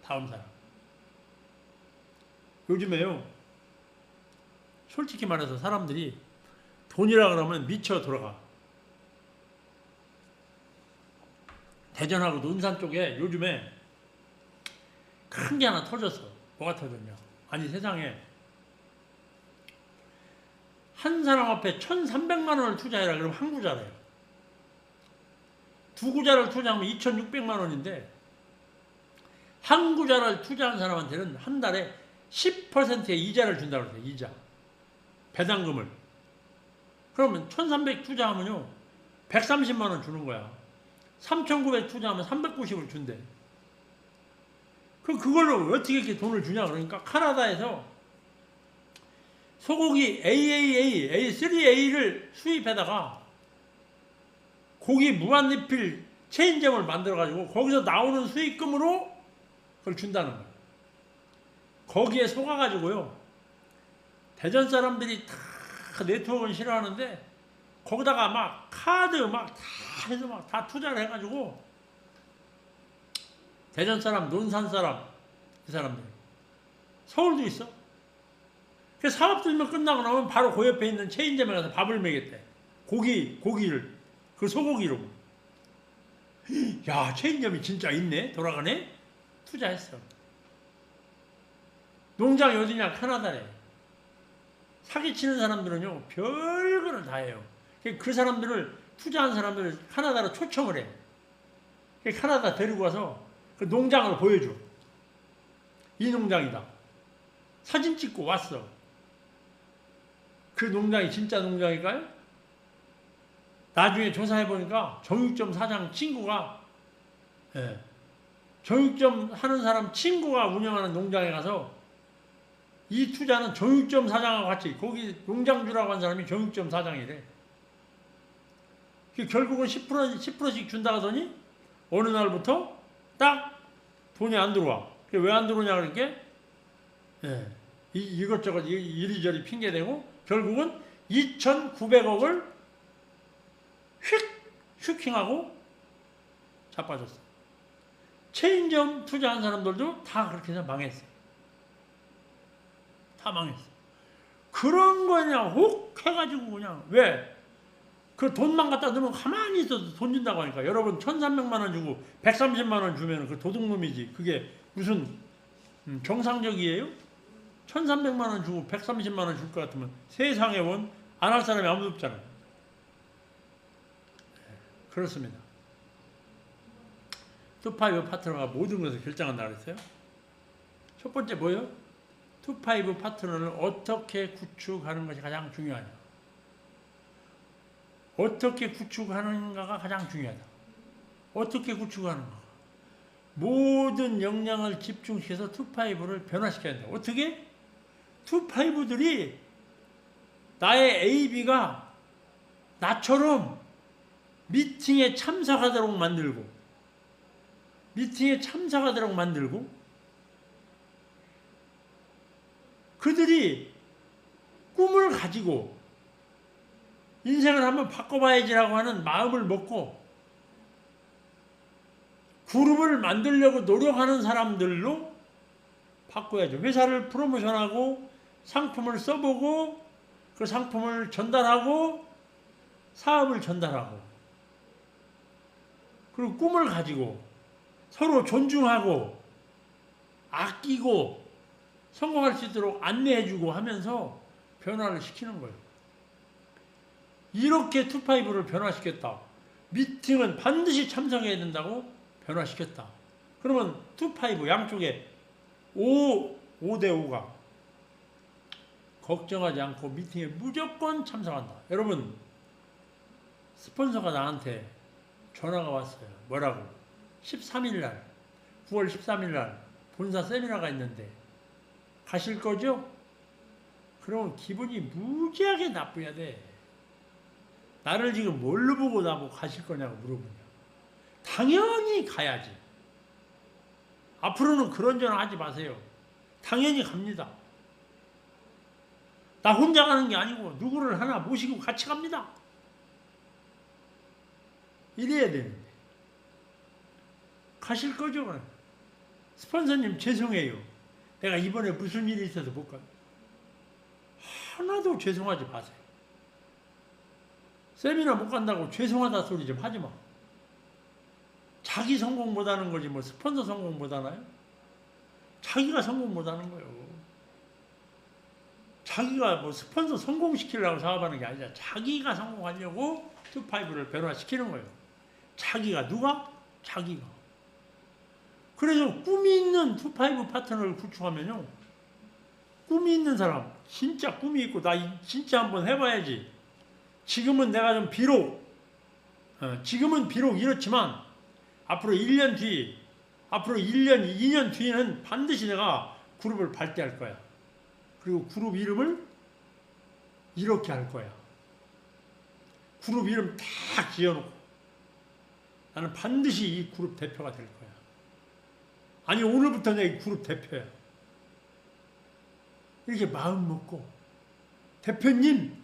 A: 다음 사람. 요즘에요, 솔직히 말해서 사람들이 돈이라 그러면 미쳐 돌아가. 대전하고 논산 쪽에 요즘에 큰 게 하나 터졌어. 뭐가 터졌냐? 아니 세상에 한 사람 앞에 1,300만 원을 투자해라 그러면 한 구자래요. 2구자를 투자하면 2,600만 원인데 한 구자를 투자한 사람한테는 한 달에 10%의 이자를 준다고 그래요. 이자. 배당금을. 그러면 1,300 투자하면요 130만 원 주는 거야. 3,900 투자하면 390을 준대. 그럼 그걸로 어떻게 이렇게 돈을 주냐 그러니까 카나다에서 소고기 A3A를 수입해다가 고기 무한리필 체인점을 만들어가지고 거기서 나오는 수익금으로 그걸 준다는 거예요. 거기에 속아가지고요. 대전 사람들이 다 네트워크는 싫어하는데 거기다가 막 카드 막 다 해서 막 다 투자를 해가지고 대전 사람, 논산 사람, 그 사람들. 서울도 있어. 그 사업 들면 끝나고 나면 바로 그 옆에 있는 체인점에 가서 밥을 먹였대. 고기를. 그 소고기로. 야, 체인점이 진짜 있네? 돌아가네? 투자했어. 농장이 어디냐? 카나다래. 사기치는 사람들은요, 별거를 다 해요. 그 사람들을, 투자한 사람들을 카나다로 초청을 해. 카나다 데리고 와서 그 농장을 보여줘. 이 농장이다. 사진 찍고 왔어. 그 농장이 진짜 농장일까요? 나중에 조사해보니까 정육점 사장 친구가, 정육점 하는 사람 친구가 운영하는 농장에 가서 이 투자는 정육점 사장하고 같이, 거기 농장주라고 한 사람이 정육점 사장이래. 결국은 10%씩 준다 하더니 어느 날부터 딱 돈이 안 들어와. 왜 안 들어오냐 그러니까 이것저것 이리저리 핑계대고 결국은 2,900억을 슈킹하고 자빠졌어. 체인점 투자한 사람들도 다 그렇게 해서 망했어. 다 망했어. 그런 거 그냥 혹 해가지고 그냥 왜? 그 돈만 갖다 넣으면 가만히 있어도 돈 준다고 하니까 여러분 1,300만 원 주고 130만 원 주면 그 도둑놈이지. 그게 무슨 정상적이에요? 1,300만 원 주고 130만 원 줄 것 같으면 세상에 원 안 할 사람이 아무도 없잖아요. 그렇습니다. 투파이브 파트너가 모든 것을 결정한다 그랬어요. 첫 번째 뭐예요? 투파이브 파트너를 어떻게 구축하는 것이 가장 중요하냐. 어떻게 구축하는가가 가장 중요하다. 어떻게 구축하는가. 모든 역량을 집중시켜서 투파이브를 변화시켜야 된다. 어떻게? 투파이브들이 나의 AB가 나처럼 미팅에 참석하도록 만들고 그들이 꿈을 가지고 인생을 한번 바꿔봐야지라고 하는 마음을 먹고 그룹을 만들려고 노력하는 사람들로 바꿔야죠. 회사를 프로모션하고 상품을 써보고 그 상품을 전달하고 사업을 전달하고, 그리고 꿈을 가지고 서로 존중하고 아끼고 성공할 수 있도록 안내해주고 하면서 변화를 시키는 거예요. 이렇게 투파이브를 변화시켰다. 미팅은 반드시 참석해야 된다고 변화시켰다. 그러면 투파이브 양쪽에 5대5가 걱정하지 않고 미팅에 무조건 참석한다. 여러분, 스폰서가 나한테 전화가 왔어요. 뭐라고? 13일날, 9월 13일날 본사 세미나가 있는데 가실 거죠? 그러면 기분이 무지하게 나빠야 돼. 나를 지금 뭘로 보고 나보고 가실 거냐고 물어보냐. 당연히 가야지. 앞으로는 그런 전화 하지 마세요. 당연히 갑니다. 나 혼자 가는 게 아니고 누구를 하나 모시고 같이 갑니다. 이래야 되는데. 가실 거죠? 그럼. 스폰서님 죄송해요. 내가 이번에 무슨 일이 있어서 못 가요. 하나도 죄송하지 마세요. 세미나 못 간다고 죄송하다 소리 좀 하지 마. 자기 성공 못하는 거지 뭐 스폰서 성공 못하나요? 자기가 성공 못하는 거예요. 자기가 뭐 스폰서 성공시키려고 사업하는 게 아니라 자기가 성공하려고 투파이브를 변화시키는 거예요. 자기가 누가? 자기가. 그래서 꿈이 있는 투파이브 파트너를 구축하면요. 꿈이 있는 사람, 진짜 꿈이 있고 나 진짜 한번 해봐야지. 지금은 내가 좀 지금은 비록 이렇지만 앞으로 1년 뒤, 앞으로 1년, 2년 뒤에는 반드시 내가 그룹을 발대할 거야. 그리고 그룹 이름을 이렇게 할 거야. 그룹 이름 딱 지어놓고 나는 반드시 이 그룹 대표가 될 거야. 아니 오늘부터 내 그룹 대표야. 이렇게 마음 먹고 대표님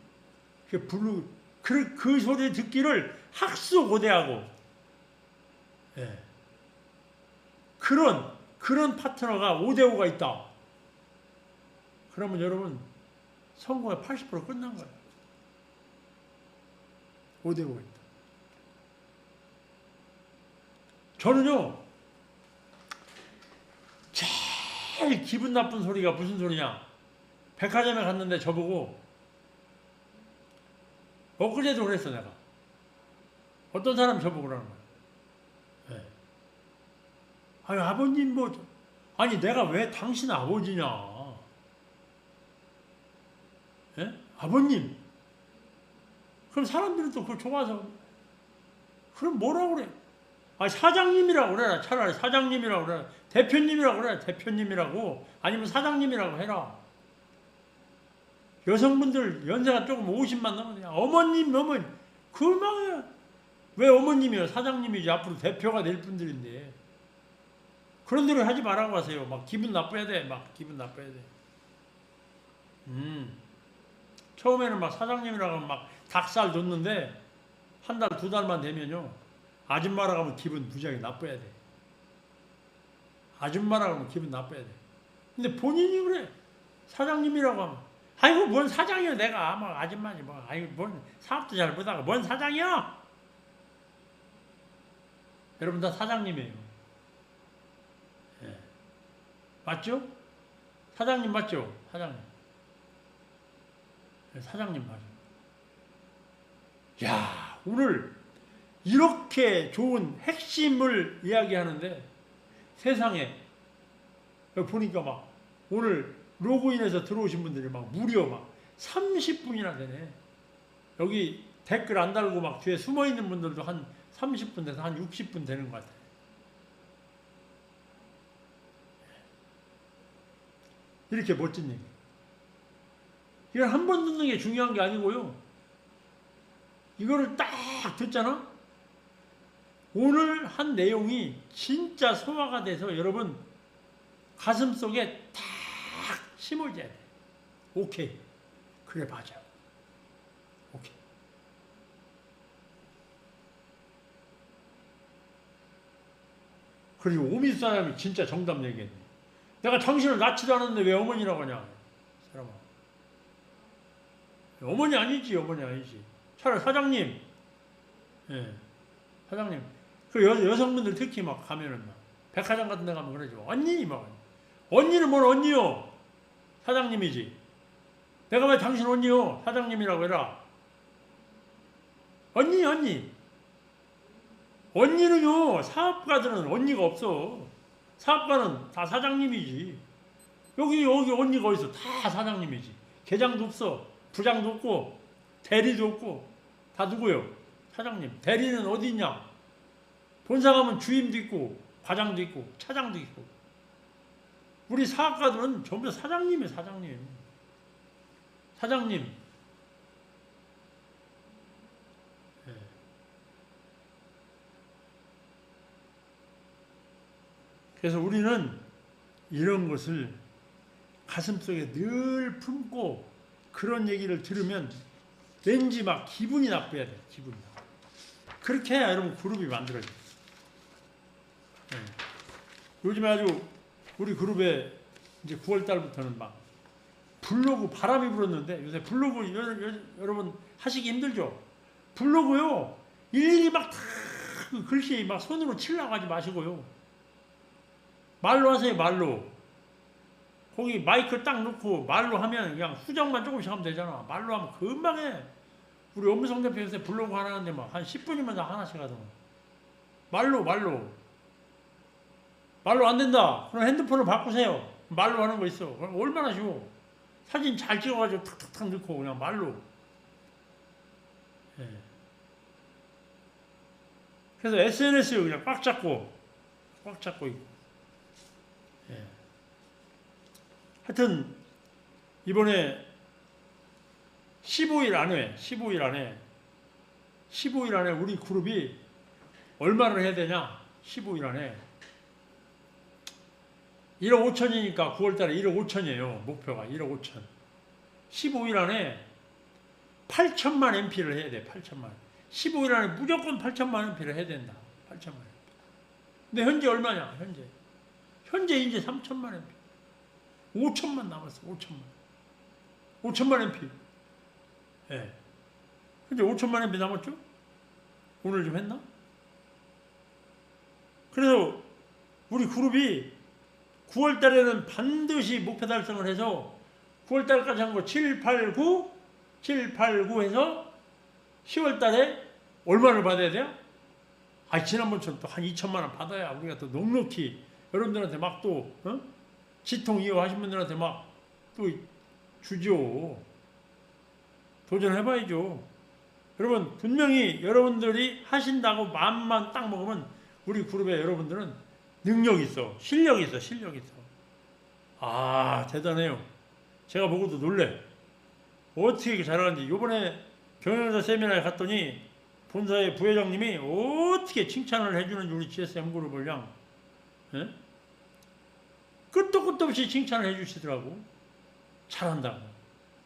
A: 부르고 그 소리 듣기를 학수고대하고 예. 그런 파트너가 5대5가 있다. 그러면 여러분 성공의 80% 끝난 거예요. 5대5가 있다. 저는요 제일 기분 나쁜 소리가 무슨 소리냐. 백화점에 갔는데 저보고 엊그제도 그랬어 내가. 어떤 사람이 저보고 그러는 거야. 네. 아니 아버님 아니 내가 왜 당신 아버지냐. 네? 아버님. 그럼 사람들은 또 그걸 좋아서 그럼 뭐라고 그래. 아니 사장님이라고 그래라. 차라리 사장님이라고 그래라. 대표님이라고 그래라. 대표님이라고. 아니면 사장님이라고 해라. 여성분들 연세가 조금 50만 넘으면 어머님 그만. 왜 어머님이요? 사장님이지. 앞으로 대표가 될 분들인데 그런 대로 하지 말라고 하세요. 막 기분 나빠야 돼. 막 기분 나빠야 돼. 처음에는 막 사장님이라고 하면 막 닭살 돋는데 한 달, 두 달만 되면요 아줌마라고 하면 기분 무지하게 나빠야 돼. 아줌마라고 하면 기분 나빠야 돼. 근데 본인이 그래. 사장님이라고 하면 아이고 뭔 사장이야 내가 막 아줌마지 뭐 아이고 뭔 사업도 잘 못하고 뭔 사장이야. 여러분 다 사장님이에요. 예. 맞죠? 사장님 맞죠? 사장님. 네, 사장님 맞아. 야 오늘 이렇게 좋은 핵심을 이야기하는데 세상에 보니까 막 오늘 로그인해서 들어오신 분들이 막 무려 막 30분이나 되네. 여기 댓글 안 달고 막 뒤에 숨어 있는 분들도 한 30분 돼서 한 60분 되는 것 같아요. 이렇게 멋진 얘기. 이걸 한 번 듣는 게 중요한 게 아니고요. 이거를 딱 듣잖아? 오늘 한 내용이 진짜 소화가 돼서 여러분 가슴 속에 딱 심어져야 돼. 오케이. 그래, 맞아. 오케이. 그리고 오미 사람이 진짜 정답 얘기했네. 내가 당신을 낳지도 않았는데 왜 어머니라고 하냐. 사람아. 어머니 아니지, 어머니 아니지. 차라리 사장님, 예, 사장님. 그 여성분들 특히 막 가면은 막 백화점 같은 데 가면 그러죠. 언니 막 언니는 뭘 언니요? 사장님이지. 내가 왜 당신 언니요? 사장님이라고 해라. 언니. 언니는요, 사업가들은 언니가 없어. 사업가는 다 사장님이지. 여기 언니가 어딨어? 다 사장님이지. 계장도 없어. 부장도 없고, 대리도 없고, 다 누구요? 사장님. 대리는 어디 있냐? 본사 가면 주임도 있고, 과장도 있고, 차장도 있고. 우리 사업가들은 전부 사장님이에요, 사장님. 사장님. 네. 그래서 우리는 이런 것을 가슴속에 늘 품고 그런 얘기를 들으면 왠지 막 기분이 나빠야 돼. 기분이 나빠. 그렇게 해야 여러분 그룹이 만들어져요. 네. 요즘에 아주 우리 그룹에 이제 9월 달부터는 막 블로그 바람이 불었는데 요새 블로그 여러분 하시기 힘들죠? 블로그요. 일일이 막 다 그 글씨 막 손으로 치려고 하지 마시고요. 말로 하세요. 말로. 거기 마이크 딱 놓고 말로 하면 그냥 수정만 조금씩 하면 되잖아. 말로 하면 금방 해. 우리 엄성 대표 요새 블로그 하나 하는데 막 한 10분이면 다 하나씩 하더만. 말로. 말로 안 된다. 그럼 핸드폰을 바꾸세요. 말로 하는 거 있어. 그럼 얼마나 쉬워. 사진 잘 찍어가지고 탁탁탁 넣고 그냥 말로. 예. 그래서 SNS 그냥 꽉 잡고 있고. 예. 하여튼 이번에 15일 안에 우리 그룹이 얼마를 해야 되냐? 15일 안에 1억 5천이니까 9월달에 1억 5천이에요. 목표가 1억 5천. 15일 안에 8천만 MP를 해야 돼. 8천만. 15일 안에 무조건 8천만 MP를 해야 된다. 8천만 MP. 근데 현재 얼마냐? 현재 이제 3천만 MP. 5천만 남았어. 5천만 MP. 예. 네. 현재 5천만 MP 남았죠? 오늘 좀 했나? 그래서 우리 그룹이 9월 달에는 반드시 목표 달성을 해서 9월 달까지 한 거 7, 8, 9 해서 10월 달에 얼마를 받아야 돼요? 지난번처럼 또 한 2천만 원 받아야 우리가 또 넉넉히 여러분들한테 막 또 지통 이어하신 분들한테 막 또 주죠. 도전해봐야죠. 여러분 분명히 여러분들이 하신다고 마음만 딱 먹으면 우리 그룹의 여러분들은 능력이 있어. 실력이 있어. 대단해요. 제가 보고도 놀래. 어떻게 이렇게 잘하는지. 요번에 경영자 세미나에 갔더니 본사의 부회장님이 어떻게 칭찬을 해주는지 우리 GSM 그룹을 그냥 끝도 없이 칭찬을 해주시더라고. 잘한다고.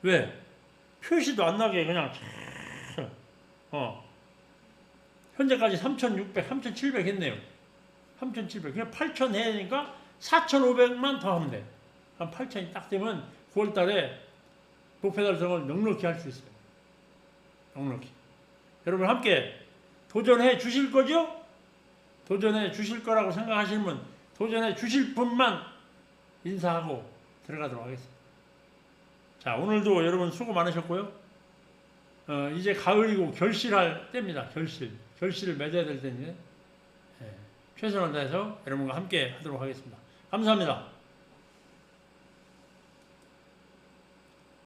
A: 왜? 표시도 안 나게 그냥 현재까지 3,600, 3,700 했네요. 3,700. 그냥 8,000 해야 되니까 4,500만 더 하면 돼. 한 8,000이 딱 되면 9월 달에 목표 달성을 넉넉히 할 수 있어요. 넉넉히. 여러분 함께 도전해 주실 거죠? 도전해 주실 거라고 생각하시는 분, 도전해 주실 분만 인사하고 들어가도록 하겠습니다. 자, 오늘도 여러분 수고 많으셨고요. 이제 가을이고 결실할 때입니다. 결실을 맺어야 될 때인데 최선을 다해서 여러분과 함께 하도록 하겠습니다. 감사합니다.